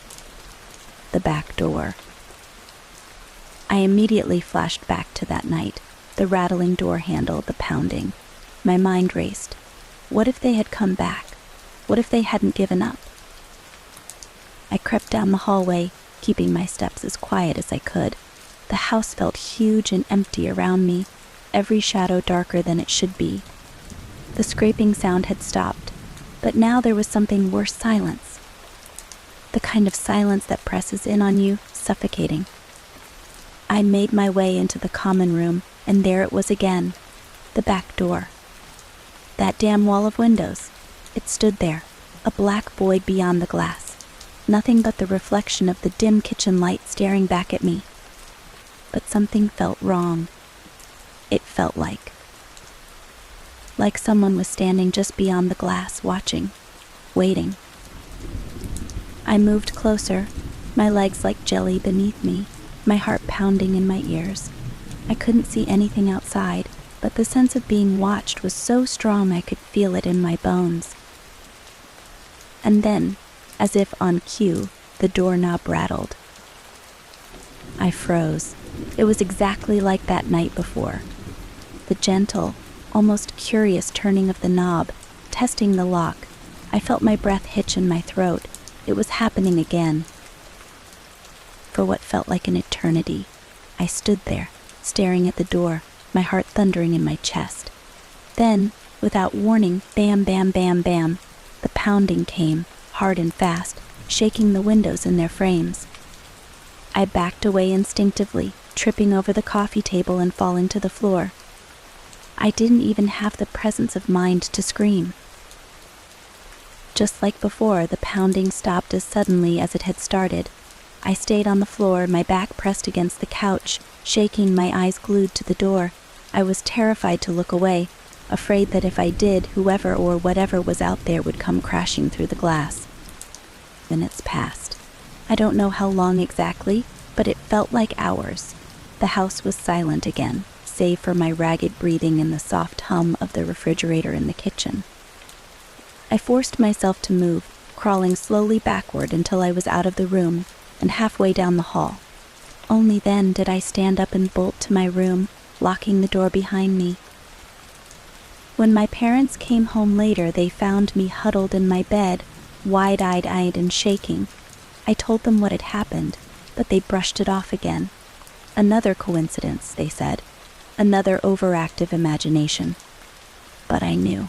The back door. I immediately flashed back to that night, the rattling door handle, the pounding. My mind raced. What if they had come back? What if they hadn't given up? I crept down the hallway, keeping my steps as quiet as I could. The house felt huge and empty around me, every shadow darker than it should be. The scraping sound had stopped, but now there was something worse: silence. The kind of silence that presses in on you, suffocating. I made my way into the common room, and there it was again, the back door. That damn wall of windows. It stood there, a black void beyond the glass. Nothing but the reflection of the dim kitchen light staring back at me. But something felt wrong. It felt like someone was standing just beyond the glass, watching, waiting. I moved closer, my legs like jelly beneath me, my heart pounding in my ears. I couldn't see anything outside, but the sense of being watched was so strong I could feel it in my bones. And then, as if on cue, the doorknob rattled. I froze. It was exactly like that night before. The the gentle, almost curious turning of the knob, testing the lock. I felt my breath hitch in my throat. It was happening again. For what felt like an eternity, I stood there, staring at the door, my heart thundering in my chest. Then, without warning, bam, bam, bam, bam, the pounding came, hard and fast, shaking the windows in their frames. I backed away instinctively, tripping over the coffee table and falling to the floor. I didn't even have the presence of mind to scream. Just like before, the pounding stopped as suddenly as it had started. I stayed on the floor, my back pressed against the couch, shaking, my eyes glued to the door. I was terrified to look away, afraid that if I did, whoever or whatever was out there would come crashing through the glass. Minutes passed. I don't know how long exactly, but it felt like hours. The house was silent again, save for my ragged breathing and the soft hum of the refrigerator in the kitchen. I forced myself to move, crawling slowly backward until I was out of the room and halfway down the hall. Only then did I stand up and bolt to my room, locking the door behind me. When my parents came home later, they found me huddled in my bed, wide-eyed and shaking. I told them what had happened, but they brushed it off again. Another coincidence, they said. Another overactive imagination. But I knew.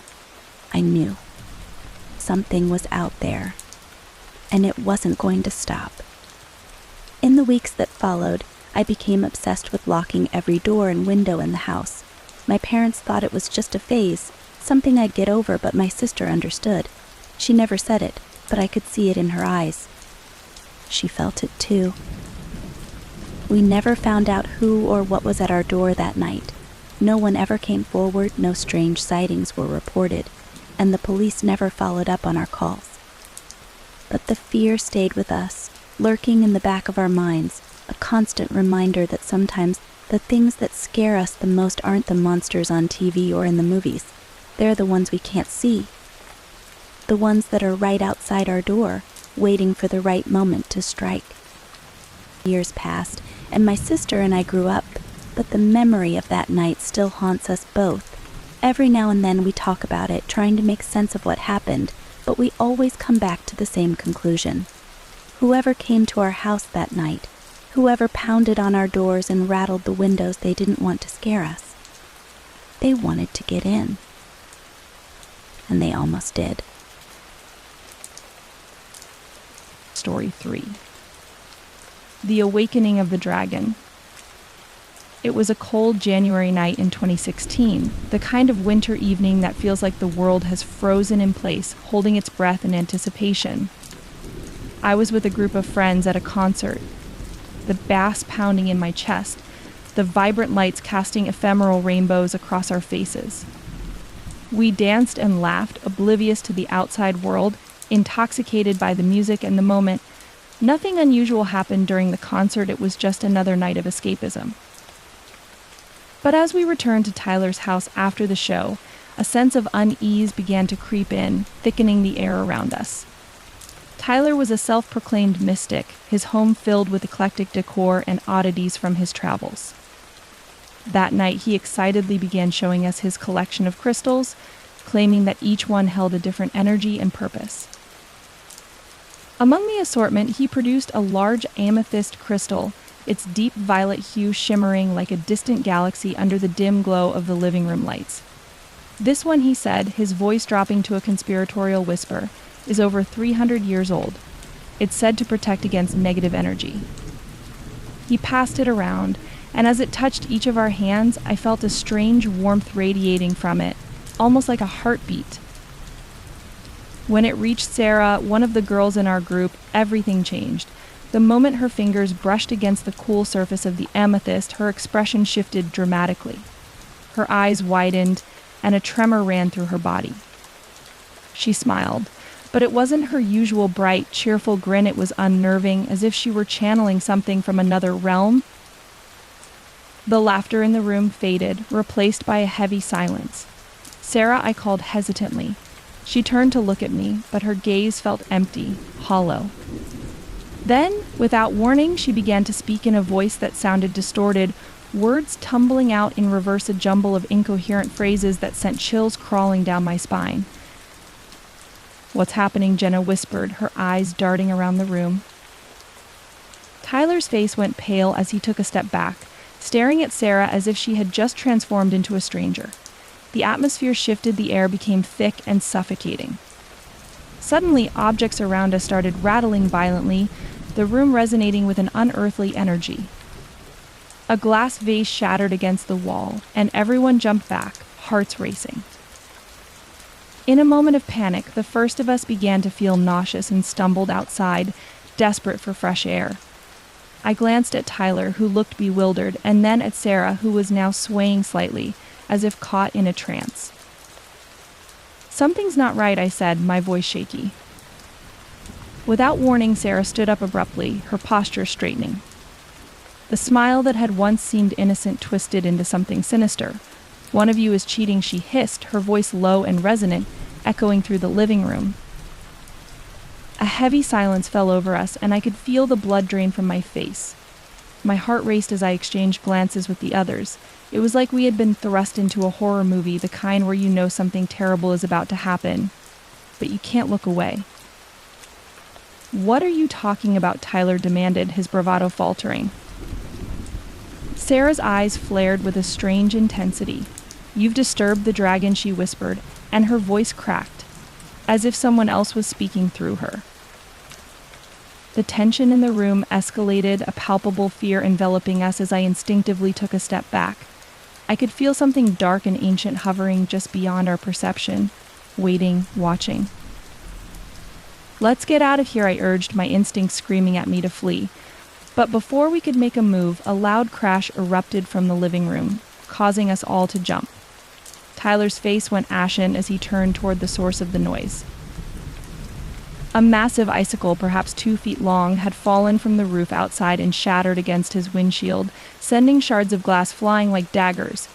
Something was out there, and it wasn't going to stop. In the weeks that followed, I became obsessed with locking every door and window in the house. My parents thought it was just a phase, something I'd get over, but my sister understood. She never said it, but I could see it in her eyes. She felt it too. We never found out who or what was at our door that night. No one ever came forward, no strange sightings were reported, and the police never followed up on our calls. But the fear stayed with us, lurking in the back of our minds, a constant reminder that sometimes the things that scare us the most aren't the monsters on TV or in the movies. They're the ones we can't see. The ones that are right outside our door, waiting for the right moment to strike. Years passed, and my sister and I grew up, but the memory of that night still haunts us both. Every now and then we talk about it, trying to make sense of what happened, but we always come back to the same conclusion. Whoever came to our house that night, whoever pounded on our doors and rattled the windows, they didn't want to scare us. They wanted to get in. And they almost did. Story 3. The Awakening of the Dragon. It was a cold January night in 2016, the kind of winter evening that feels like the world has frozen in place, holding its breath in anticipation. I was with a group of friends at a concert, the bass pounding in my chest, the vibrant lights casting ephemeral rainbows across our faces. We danced and laughed, oblivious to the outside world, intoxicated by the music and the moment. Nothing unusual happened during the concert, it was just another night of escapism. But as we returned to Tyler's house after the show, a sense of unease began to creep in, thickening the air around us. Tyler was a self-proclaimed mystic, his home filled with eclectic decor and oddities from his travels. That night, he excitedly began showing us his collection of crystals, claiming that each one held a different energy and purpose. Among the assortment, he produced a large amethyst crystal, its deep violet hue shimmering like a distant galaxy under the dim glow of the living room lights. This one, he said, his voice dropping to a conspiratorial whisper, is over 300 years old. It's said to protect against negative energy. He passed it around, and as it touched each of our hands, I felt a strange warmth radiating from it, almost like a heartbeat. When it reached Sarah, one of the girls in our group, everything changed. The moment her fingers brushed against the cool surface of the amethyst, her expression shifted dramatically. Her eyes widened, and a tremor ran through her body. She smiled, but it wasn't her usual bright, cheerful grin. It was unnerving, as if she were channeling something from another realm. The laughter in the room faded, replaced by a heavy silence. Sarah, I called hesitantly. She turned to look at me, but her gaze felt empty, hollow. Then, without warning, she began to speak in a voice that sounded distorted, words tumbling out in reverse, a jumble of incoherent phrases that sent chills crawling down my spine. "What's happening?" Jenna whispered, her eyes darting around the room. Tyler's face went pale as he took a step back, staring at Sarah as if she had just transformed into a stranger. The atmosphere shifted, the air became thick and suffocating. Suddenly, objects around us started rattling violently, the room resonating with an unearthly energy. A glass vase shattered against the wall, and everyone jumped back, hearts racing. In a moment of panic, the first of us began to feel nauseous and stumbled outside, desperate for fresh air. I glanced at Tyler, who looked bewildered, and then at Sarah, who was now swaying slightly, as if caught in a trance. "Something's not right," I said, my voice shaky. Without warning, Sarah stood up abruptly, her posture straightening. The smile that had once seemed innocent twisted into something sinister. "One of you is cheating," she hissed, her voice low and resonant, echoing through the living room. A heavy silence fell over us, and I could feel the blood drain from my face. My heart raced as I exchanged glances with the others. It was like we had been thrust into a horror movie, the kind where you know something terrible is about to happen, but you can't look away. "What are you talking about?" Tyler demanded, his bravado faltering. Sarah's eyes flared with a strange intensity. "You've disturbed the dragon," she whispered, and her voice cracked, as if someone else was speaking through her. The tension in the room escalated, a palpable fear enveloping us as I instinctively took a step back. I could feel something dark and ancient hovering just beyond our perception, waiting, watching. "Let's get out of here," I urged, my instincts screaming at me to flee. But before we could make a move, a loud crash erupted from the living room, causing us all to jump. Tyler's face went ashen as he turned toward the source of the noise. A massive icicle, perhaps 2 feet long, had fallen from the roof outside and shattered against his windshield, sending shards of glass flying like daggers.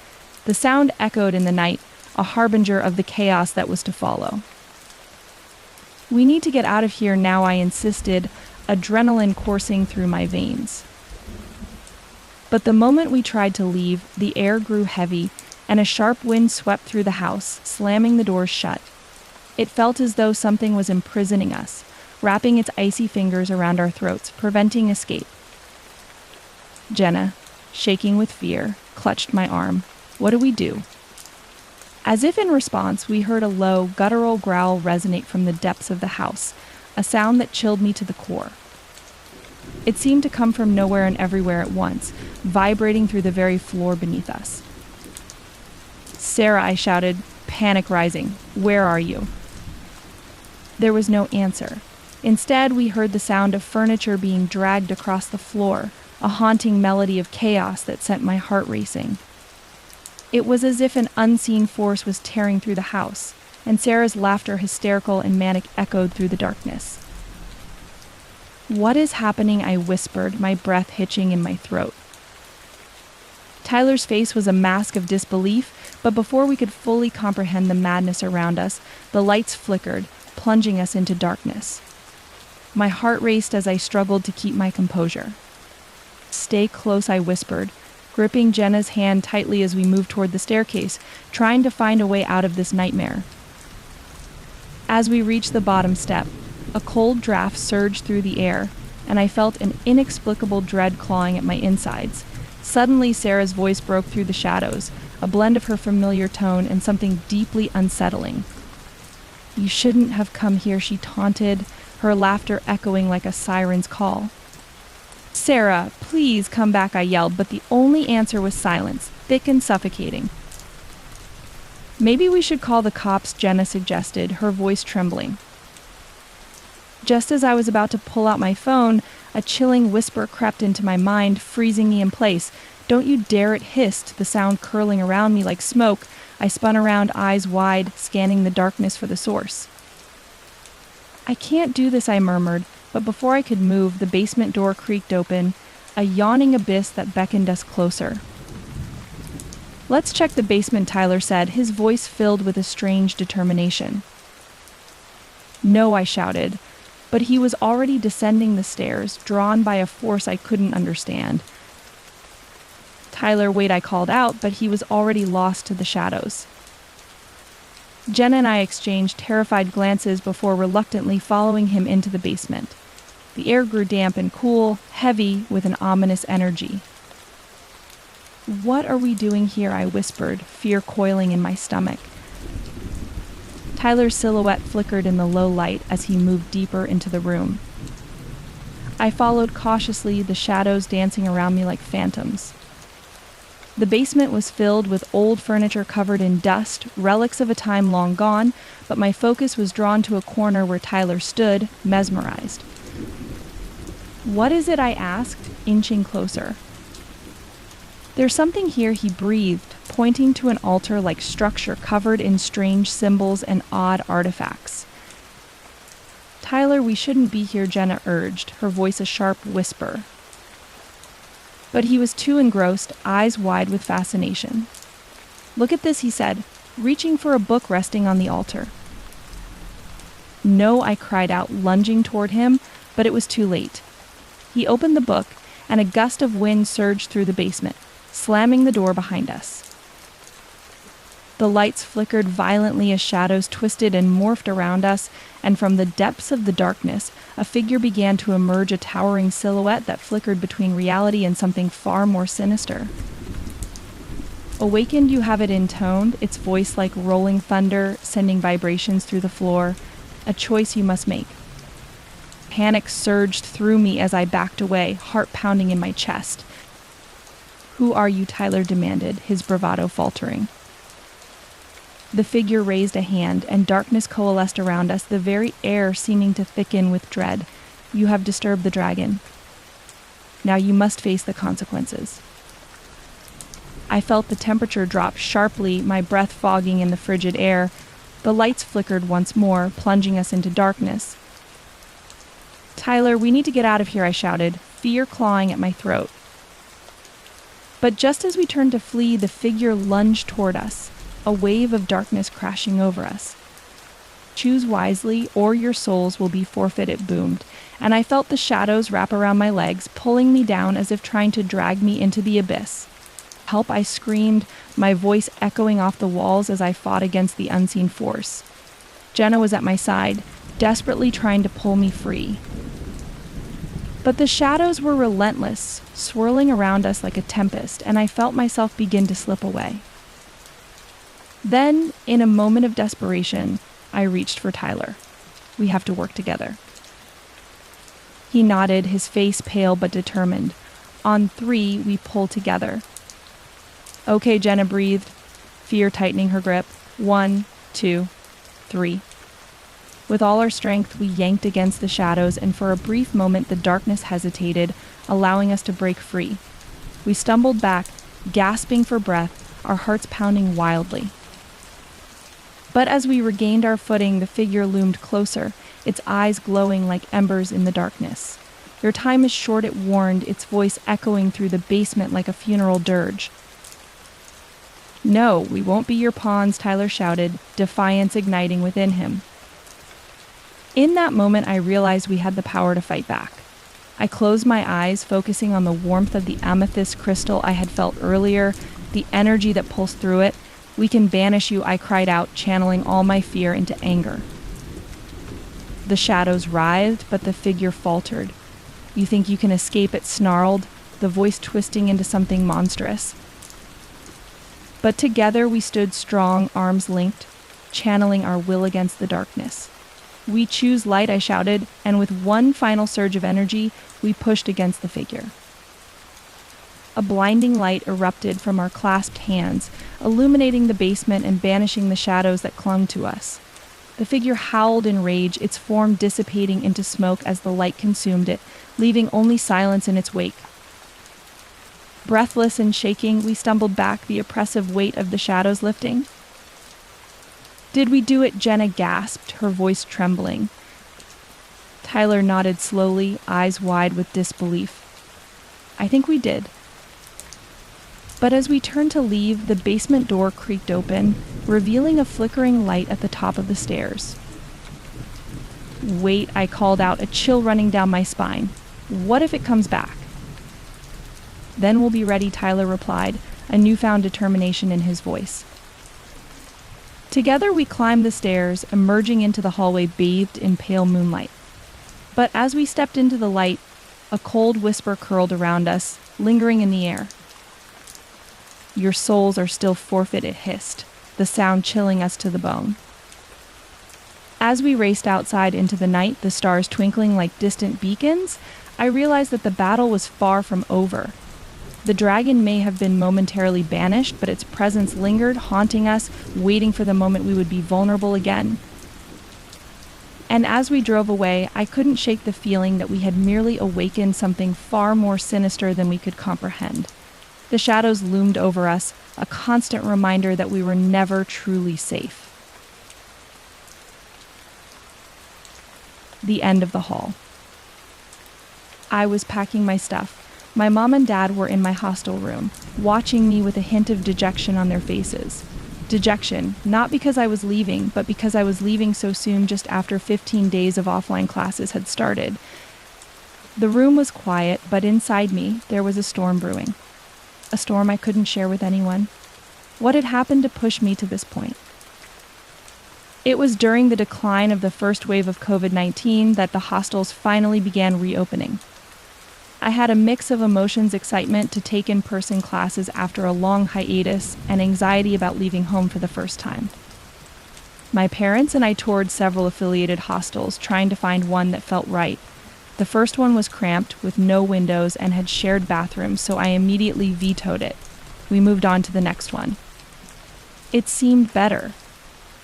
The sound echoed in the night, a harbinger of the chaos that was to follow. "We need to get out of here now," I insisted, adrenaline coursing through my veins. But the moment we tried to leave, the air grew heavy, and a sharp wind swept through the house, slamming the doors shut. It felt as though something was imprisoning us, wrapping its icy fingers around our throats, preventing escape. Jenna, shaking with fear, clutched my arm. "What do we do?" As if in response, we heard a low, guttural growl resonate from the depths of the house, a sound that chilled me to the core. It seemed to come from nowhere and everywhere at once, vibrating through the very floor beneath us. "Sarah," I shouted, panic rising, "where are you?" There was no answer. Instead, we heard the sound of furniture being dragged across the floor, a haunting melody of chaos that sent my heart racing. It was as if an unseen force was tearing through the house, and Sarah's laughter, hysterical and manic, echoed through the darkness. "What is happening?" I whispered, my breath hitching in my throat. Tyler's face was a mask of disbelief, but before we could fully comprehend the madness around us, the lights flickered, plunging us into darkness. My heart raced as I struggled to keep my composure. "Stay close," I whispered, gripping Jenna's hand tightly as we moved toward the staircase, trying to find a way out of this nightmare. As we reached the bottom step, a cold draft surged through the air, and I felt an inexplicable dread clawing at my insides. Suddenly, Sarah's voice broke through the shadows, a blend of her familiar tone and something deeply unsettling. "You shouldn't have come here," she taunted, her laughter echoing like a siren's call. "Sarah, please come back," I yelled, but the only answer was silence, thick and suffocating. "Maybe we should call the cops," Jenna suggested, her voice trembling. Just as I was about to pull out my phone, a chilling whisper crept into my mind, freezing me in place. "Don't you dare!" it hissed, the sound curling around me like smoke. I spun around, eyes wide, scanning the darkness for the source. "I can't do this," I murmured, but before I could move, the basement door creaked open, a yawning abyss that beckoned us closer. "Let's check the basement," Tyler said, his voice filled with a strange determination. "No," I shouted, but he was already descending the stairs, drawn by a force I couldn't understand. Tyler, wait, I called out, but he was already lost to the shadows. Jenna and I exchanged terrified glances before reluctantly following him into the basement. The air grew damp and cool, heavy with an ominous energy. "What are we doing here?" I whispered, fear coiling in my stomach. Tyler's silhouette flickered in the low light as he moved deeper into the room. I followed cautiously, the shadows dancing around me like phantoms. The basement was filled with old furniture covered in dust, relics of a time long gone, but my focus was drawn to a corner where Tyler stood, mesmerized. "What is it?" I asked, inching closer. "There's something here," he breathed, pointing to an altar-like structure covered in strange symbols and odd artifacts. "Tyler, we shouldn't be here," Jenna urged, her voice a sharp whisper. But he was too engrossed, eyes wide with fascination. "Look at this," he said, reaching for a book resting on the altar. "No," I cried out, lunging toward him, but it was too late. He opened the book, and a gust of wind surged through the basement, slamming the door behind us. The lights flickered violently as shadows twisted and morphed around us, and from the depths of the darkness, a figure began to emerge, a towering silhouette that flickered between reality and something far more sinister. "Awakened," you have it intoned, its voice like rolling thunder, sending vibrations through the floor. "A choice you must make." Panic surged through me as I backed away, heart pounding in my chest. "Who are you?" Tyler demanded, his bravado faltering. The figure raised a hand, and darkness coalesced around us, the very air seeming to thicken with dread. "You have disturbed the dragon. Now you must face the consequences." I felt the temperature drop sharply, my breath fogging in the frigid air. The lights flickered once more, plunging us into darkness. "Tyler, we need to get out of here," I shouted, fear clawing at my throat. But just as we turned to flee, the figure lunged toward us, a wave of darkness crashing over us. "Choose wisely, or your souls will be forfeit," it boomed, and I felt the shadows wrap around my legs, pulling me down as if trying to drag me into the abyss. "Help," I screamed, my voice echoing off the walls as I fought against the unseen force. Jenna was at my side, desperately trying to pull me free. But the shadows were relentless, swirling around us like a tempest, and I felt myself begin to slip away. Then, in a moment of desperation, I reached for Tyler. "We have to work together." He nodded, his face pale but determined. On 3, we pulled together. "Okay," Jenna breathed, fear tightening her grip. 1, 2, 3. With all our strength, we yanked against the shadows, and for a brief moment the darkness hesitated, allowing us to break free. We stumbled back, gasping for breath, our hearts pounding wildly. But as we regained our footing, the figure loomed closer, its eyes glowing like embers in the darkness. "Your time is short," it warned, its voice echoing through the basement like a funeral dirge. "No, we won't be your pawns," Tyler shouted, defiance igniting within him. In that moment, I realized we had the power to fight back. I closed my eyes, focusing on the warmth of the amethyst crystal I had felt earlier, the energy that pulsed through it. "We can banish you," I cried out, channeling all my fear into anger. The shadows writhed, but the figure faltered. "You think you can escape?" it snarled, the voice twisting into something monstrous. But together we stood strong, arms linked, channeling our will against the darkness. "We choose light," I shouted, and with one final surge of energy, we pushed against the figure. A blinding light erupted from our clasped hands, illuminating the basement and banishing the shadows that clung to us. The figure howled in rage, its form dissipating into smoke as the light consumed it, leaving only silence in its wake. Breathless and shaking, we stumbled back, the oppressive weight of the shadows lifting. "Did we do it?" Jenna gasped, her voice trembling. Tyler nodded slowly, eyes wide with disbelief. "I think we did." But as we turned to leave, the basement door creaked open, revealing a flickering light at the top of the stairs. "Wait," I called out, a chill running down my spine. "What if it comes back?" Then we'll be ready, Tyler replied, a newfound determination in his voice. Together we climbed the stairs, emerging into the hallway bathed in pale moonlight. But as we stepped into the light, a cold whisper curled around us, lingering in the air. "Your souls are still forfeit," it hissed, the sound chilling us to the bone. As we raced outside into the night, the stars twinkling like distant beacons, I realized that the battle was far from over. The dragon may have been momentarily banished, but its presence lingered, haunting us, waiting for the moment we would be vulnerable again. And as we drove away, I couldn't shake the feeling that we had merely awakened something far more sinister than we could comprehend. The shadows loomed over us, a constant reminder that we were never truly safe. The end of the hall. I was packing my stuff. My mom and dad were in my hostel room, watching me with a hint of dejection on their faces. Dejection, not because I was leaving, but because I was leaving so soon just after 15 days of offline classes had started. The room was quiet, but inside me, there was a storm brewing. A storm I couldn't share with anyone. What had happened to push me to this point? It was during the decline of the first wave of COVID-19 that the hostels finally began reopening. I had a mix of emotions, excitement to take in-person classes after a long hiatus, and anxiety about leaving home for the first time. My parents and I toured several affiliated hostels, trying to find one that felt right. The first one was cramped, with no windows, and had shared bathrooms, so I immediately vetoed it. We moved on to the next one. It seemed better.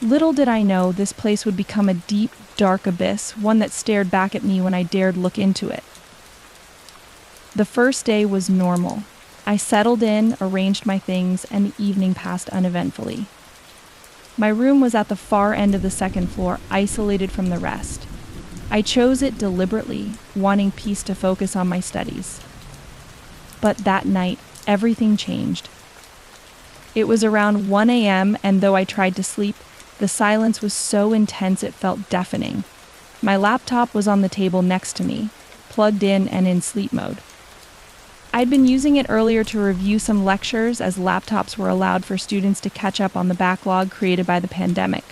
Little did I know this place would become a deep, dark abyss, one that stared back at me when I dared look into it. The first day was normal. I settled in, arranged my things, and the evening passed uneventfully. My room was at the far end of the second floor, isolated from the rest. I chose it deliberately, wanting peace to focus on my studies. But that night, everything changed. It was around 1 a.m., and though I tried to sleep, the silence was so intense it felt deafening. My laptop was on the table next to me, plugged in and in sleep mode. I'd been using it earlier to review some lectures, as laptops were allowed for students to catch up on the backlog created by the pandemic.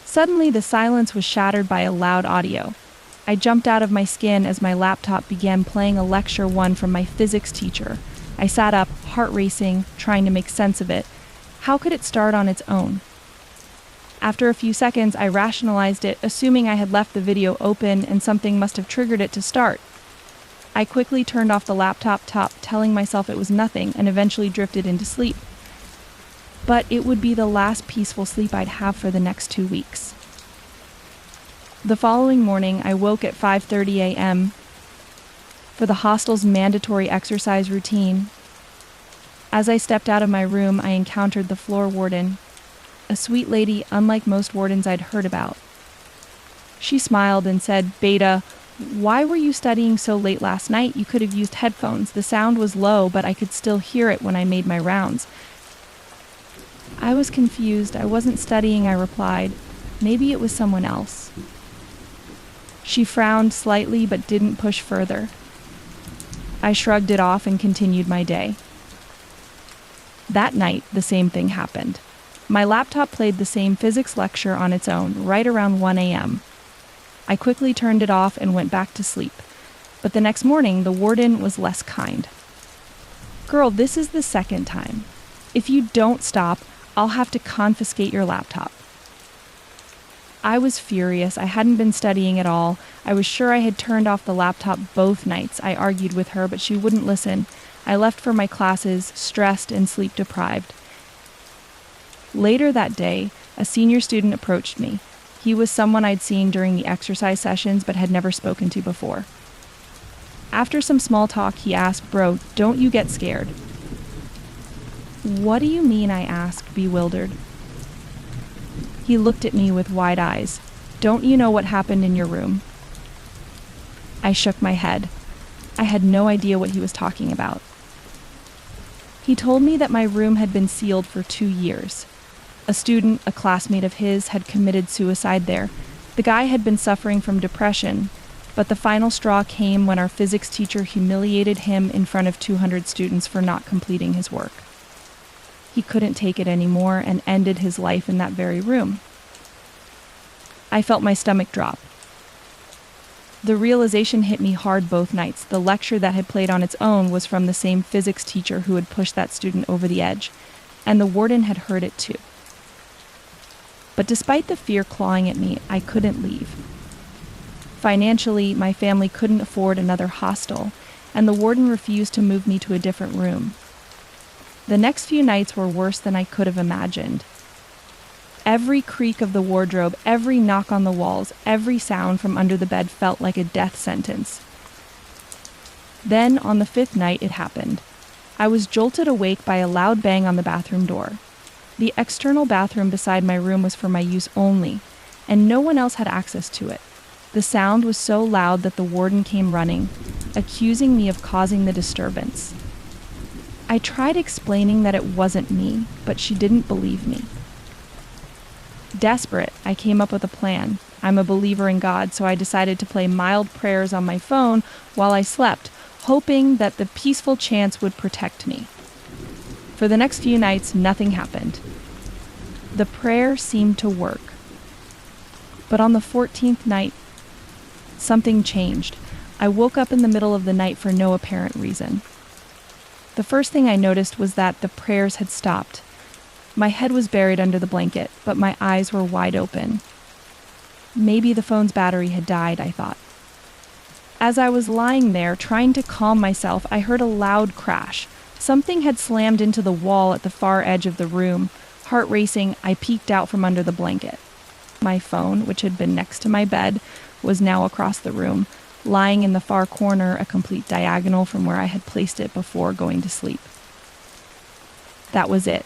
Suddenly, the silence was shattered by a loud audio. I jumped out of my skin as my laptop began playing a lecture one from my physics teacher. I sat up, heart racing, trying to make sense of it. How could it start on its own? After a few seconds, I rationalized it, assuming I had left the video open and something must have triggered it to start. I quickly turned off the laptop, telling myself it was nothing, and eventually drifted into sleep. But it would be the last peaceful sleep I'd have for the next 2 weeks. The following morning, I woke at 5:30 a.m. for the hostel's mandatory exercise routine. As I stepped out of my room, I encountered the floor warden, a sweet lady unlike most wardens I'd heard about. She smiled and said, "Beta, why were you studying so late last night? You could have used headphones. The sound was low, but I could still hear it when I made my rounds." I was confused. I wasn't studying, I replied. Maybe it was someone else. She frowned slightly, but didn't push further. I shrugged it off and continued my day. That night, the same thing happened. My laptop played the same physics lecture on its own, right around 1 a.m. I quickly turned it off and went back to sleep. But the next morning, the warden was less kind. "Girl, this is the second time. If you don't stop, I'll have to confiscate your laptop." I was furious. I hadn't been studying at all. I was sure I had turned off the laptop both nights. I argued with her, but she wouldn't listen. I left for my classes, stressed and sleep-deprived. Later that day, a senior student approached me. He was someone I'd seen during the exercise sessions but had never spoken to before. After some small talk, he asked, "Bro, don't you get scared?" "What do you mean?" I asked, bewildered. He looked at me with wide eyes. "Don't you know what happened in your room?" I shook my head. I had no idea what he was talking about. He told me that my room had been sealed for 2 years. A student, a classmate of his, had committed suicide there. The guy had been suffering from depression, But the final straw came when our physics teacher humiliated him in front of 200 students for not completing his work. He couldn't take it anymore and ended his life in that very room. I felt my stomach drop. The realization hit me hard both nights. The lecture that had played on its own was from the same physics teacher who had pushed that student over the edge, and the warden had heard it too. But despite the fear clawing at me, I couldn't leave. Financially, my family couldn't afford another hostel, and the warden refused to move me to a different room. The next few nights were worse than I could have imagined. Every creak of the wardrobe, every knock on the walls, every sound from under the bed felt like a death sentence. Then, on the 5th night, it happened. I was jolted awake by a loud bang on the bathroom door. The external bathroom beside my room was for my use only, and no one else had access to it. The sound was so loud that the warden came running, accusing me of causing the disturbance. I tried explaining that it wasn't me, but she didn't believe me. Desperate, I came up with a plan. I'm a believer in God, so I decided to play mild prayers on my phone while I slept, hoping that the peaceful chants would protect me. For the next few nights, nothing happened. The prayer seemed to work. But on the 14th night, something changed. I woke up in the middle of the night for no apparent reason. The first thing I noticed was that the prayers had stopped. My head was buried under the blanket, but my eyes were wide open. Maybe the phone's battery had died, I thought. As I was lying there, trying to calm myself, I heard a loud crash. Something had slammed into the wall at the far edge of the room. Heart racing, I peeked out from under the blanket. My phone, which had been next to my bed, was now across the room, lying in the far corner, a complete diagonal from where I had placed it before going to sleep. That was it.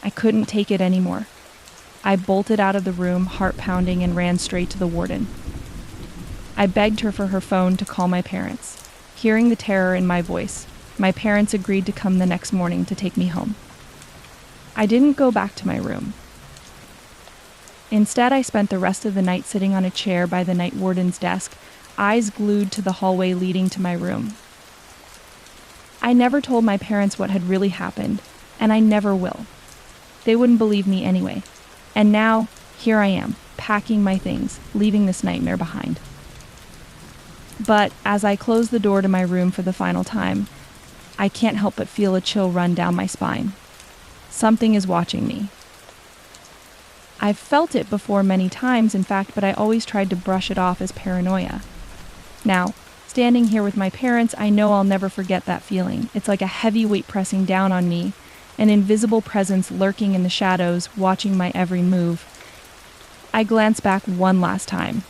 I couldn't take it anymore. I bolted out of the room, heart pounding, and ran straight to the warden. I begged her for her phone to call my parents. Hearing the terror in my voice, my parents agreed to come the next morning to take me home. I didn't go back to my room. Instead, I spent the rest of the night sitting on a chair by the night warden's desk, eyes glued to the hallway leading to my room. I never told my parents what had really happened, and I never will. They wouldn't believe me anyway. And now, here I am, packing my things, leaving this nightmare behind. But as I close the door to my room for the final time, I can't help but feel a chill run down my spine. Something is watching me. I've felt it before many times, in fact, but I always tried to brush it off as paranoia. Now, standing here with my parents, I know I'll never forget that feeling. It's like a heavy weight pressing down on me, an invisible presence lurking in the shadows, watching my every move. I glance back one last time.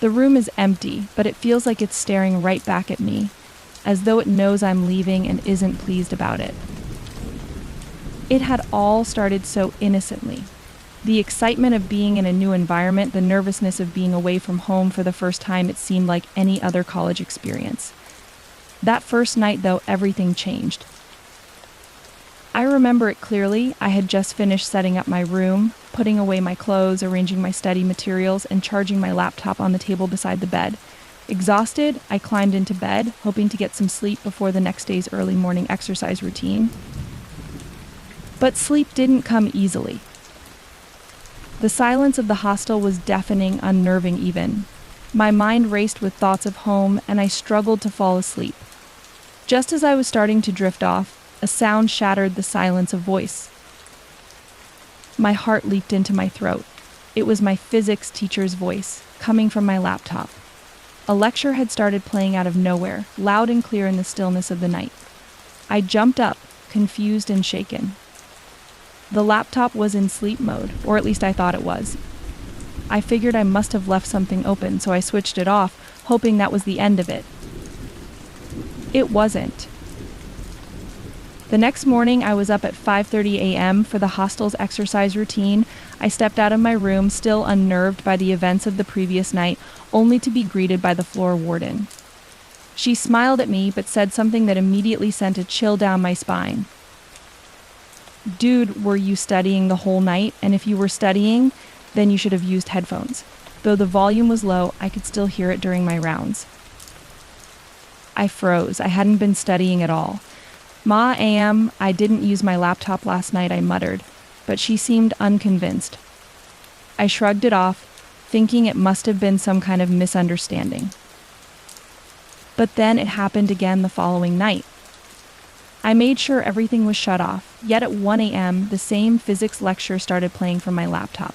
The room is empty, but it feels like it's staring right back at me, as though it knows I'm leaving and isn't pleased about it. It had all started so innocently. The excitement of being in a new environment, the nervousness of being away from home for the first time, it seemed like any other college experience. That first night, though, everything changed. I remember it clearly. I had just finished setting up my room, putting away my clothes, arranging my study materials, and charging my laptop on the table beside the bed. Exhausted, I climbed into bed, hoping to get some sleep before the next day's early morning exercise routine. But sleep didn't come easily. The silence of the hostel was deafening, unnerving even. My mind raced with thoughts of home, and I struggled to fall asleep. Just as I was starting to drift off, a sound shattered the silence of voice. My heart leaped into my throat. It was my physics teacher's voice, coming from my laptop. A lecture had started playing out of nowhere, loud and clear in the stillness of the night. I jumped up, confused and shaken. The laptop was in sleep mode, or at least I thought it was. I figured I must have left something open, so I switched it off, hoping that was the end of it. It wasn't. The next morning, I was up at 5:30 a.m. for the hostel's exercise routine. I stepped out of my room, still unnerved by the events of the previous night, only to be greeted by the floor warden. She smiled at me, but said something that immediately sent a chill down my spine. "Dude, were you studying the whole night? And if you were studying, then you should have used headphones." Though the volume was low, I could still hear it during my rounds. I froze. I hadn't been studying at all. "Ma, I didn't use my laptop last night," I muttered, but she seemed unconvinced. I shrugged it off, thinking it must have been some kind of misunderstanding. But then it happened again the following night. I made sure everything was shut off, yet at 1 a.m., the same physics lecture started playing from my laptop.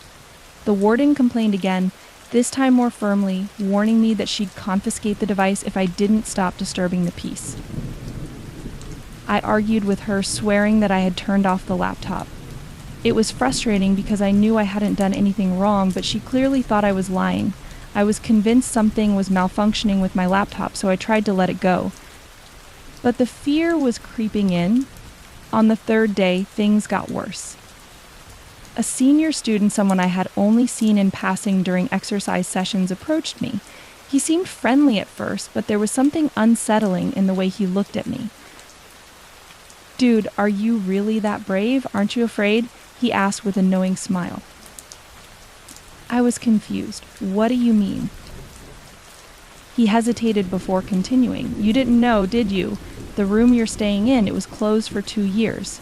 The warden complained again, this time more firmly, warning me that she'd confiscate the device if I didn't stop disturbing the piece. I argued with her, swearing that I had turned off the laptop. It was frustrating because I knew I hadn't done anything wrong, but she clearly thought I was lying. I was convinced something was malfunctioning with my laptop, so I tried to let it go. But the fear was creeping in. On the third day, things got worse. A senior student, someone I had only seen in passing during exercise sessions, approached me. He seemed friendly at first, but there was something unsettling in the way he looked at me. "Dude, are you really that brave? Aren't you afraid?" he asked with a knowing smile. I was confused. "What do you mean?" He hesitated before continuing. "You didn't know, did you? The room you're staying in, it was closed for 2 years.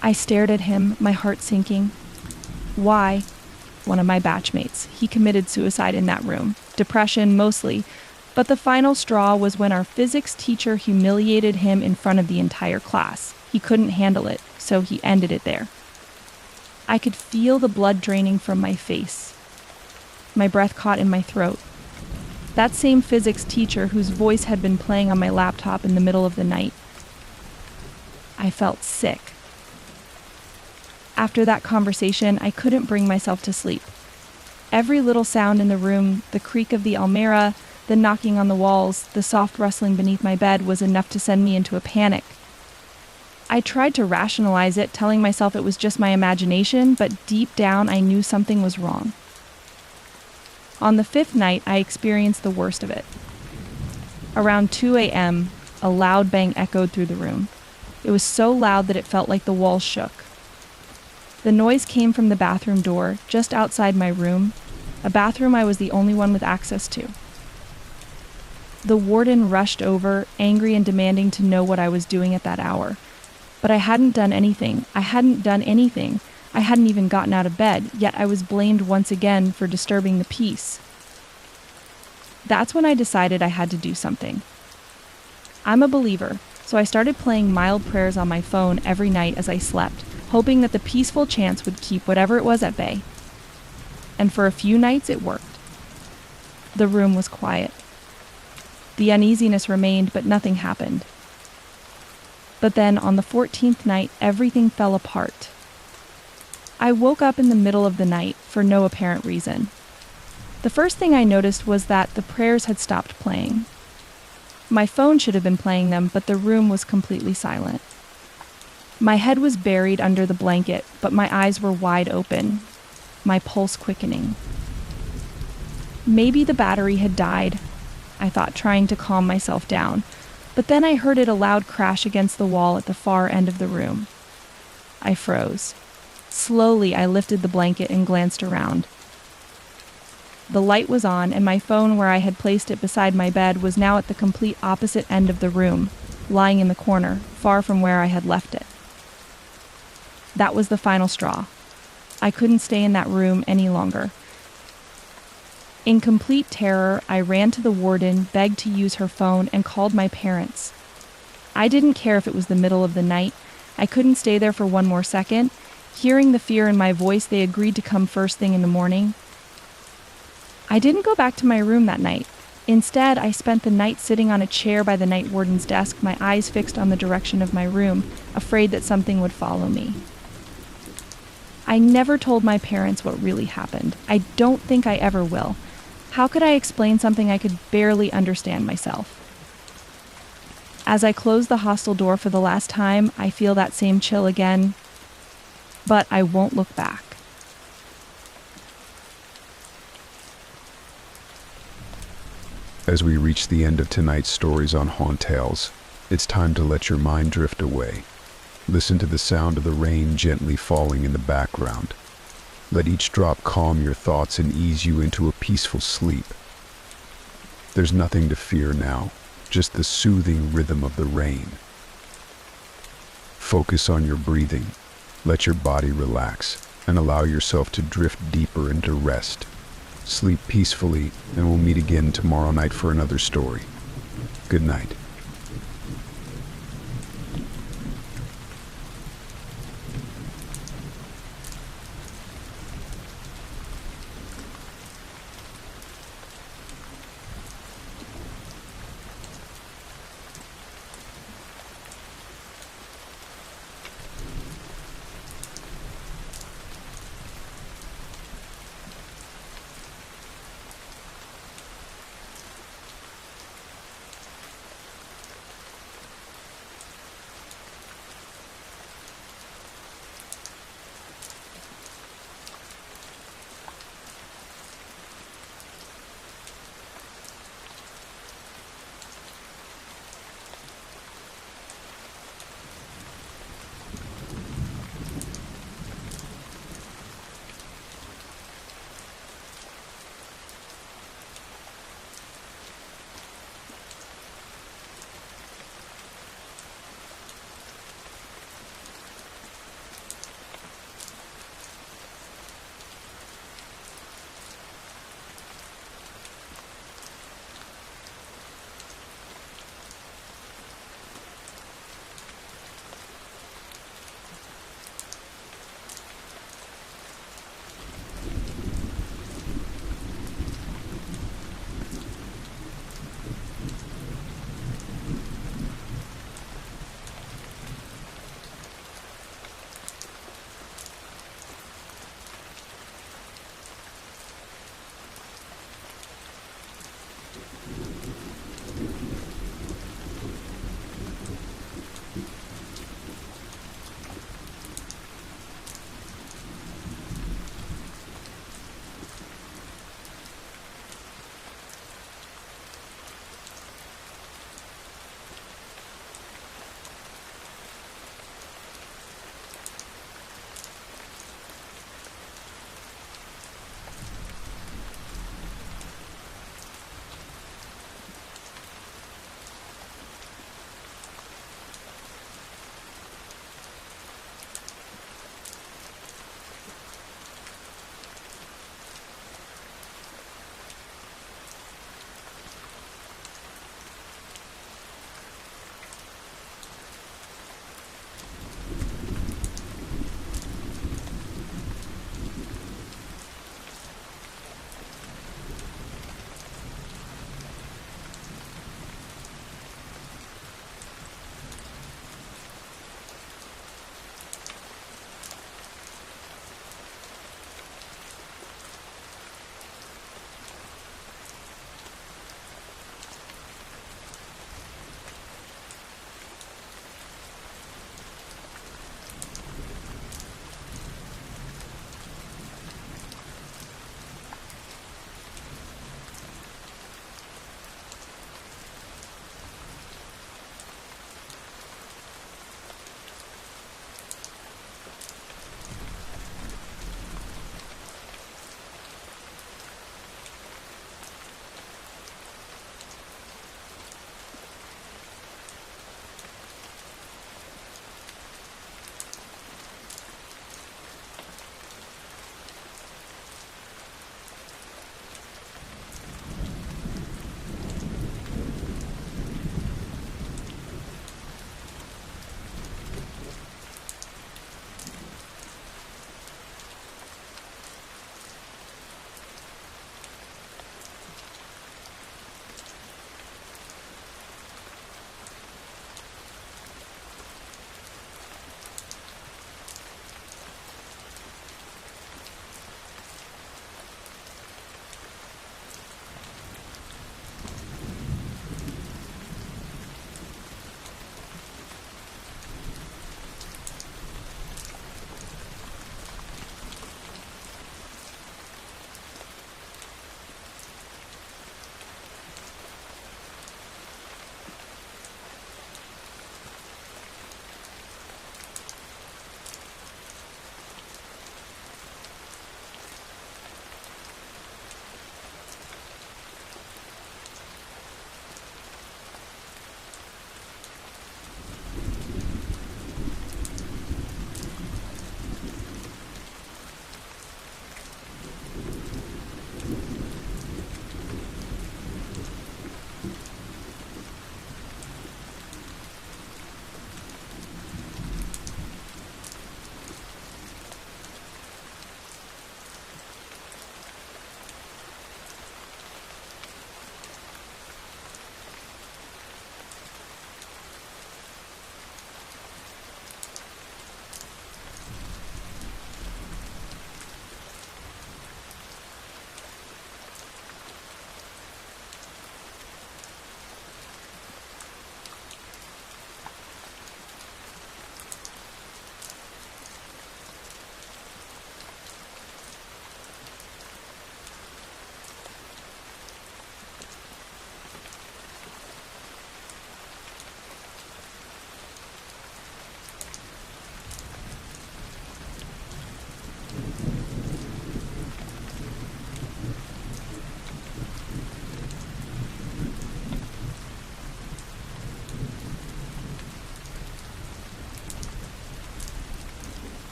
I stared at him, my heart sinking. "Why?" "One of my batchmates. He committed suicide in that room. Depression, mostly. But the final straw was when our physics teacher humiliated him in front of the entire class. He couldn't handle it, so he ended it there." I could feel the blood draining from my face. My breath caught in my throat. That same physics teacher whose voice had been playing on my laptop in the middle of the night. I felt sick. After that conversation, I couldn't bring myself to sleep. Every little sound in the room, the creak of the almirah, the knocking on the walls, the soft rustling beneath my bed, was enough to send me into a panic. I tried to rationalize it, telling myself it was just my imagination, but deep down I knew something was wrong. On the 5th night, I experienced the worst of it. Around 2 a.m., a loud bang echoed through the room. It was so loud that it felt like the walls shook. The noise came from the bathroom door, just outside my room, a bathroom I was the only one with access to. The warden rushed over, angry and demanding to know what I was doing at that hour. But I hadn't done anything. I hadn't even gotten out of bed, yet I was blamed once again for disturbing the peace. That's when I decided I had to do something. I'm a believer, so I started playing mild prayers on my phone every night as I slept, hoping that the peaceful chants would keep whatever it was at bay. And for a few nights it worked. The room was quiet. The uneasiness remained, but nothing happened. But then, on the 14th night, everything fell apart. I woke up in the middle of the night for no apparent reason. The first thing I noticed was that the prayers had stopped playing. My phone should have been playing them, but the room was completely silent. My head was buried under the blanket, but my eyes were wide open, my pulse quickening. Maybe the battery had died, I thought, trying to calm myself down. But then I heard it a loud crash against the wall at the far end of the room. I froze. Slowly, I lifted the blanket and glanced around. The light was on, and my phone, where I had placed it beside my bed, was now at the complete opposite end of the room, lying in the corner, far from where I had left it. That was the final straw. I couldn't stay in that room any longer. In complete terror, I ran to the warden, begged to use her phone, and called my parents. I didn't care if it was the middle of the night. I couldn't stay there for one more second. Hearing the fear in my voice, they agreed to come first thing in the morning. I didn't go back to my room that night. Instead, I spent the night sitting on a chair by the night warden's desk, my eyes fixed on the direction of my room, afraid that something would follow me. I never told my parents what really happened. I don't think I ever will. How could I explain something I could barely understand myself? As I close the hostel door for the last time, I feel that same chill again, but I won't look back. As we reach the end of tonight's stories on Hauntales, it's time to let your mind drift away. Listen to the sound of the rain gently falling in the background. Let each drop calm your thoughts and ease you into a peaceful sleep. There's nothing to fear now, just the soothing rhythm of the rain. Focus on your breathing. Let your body relax and allow yourself to drift deeper into rest. Sleep peacefully, and we'll meet again tomorrow night for another story. Good night.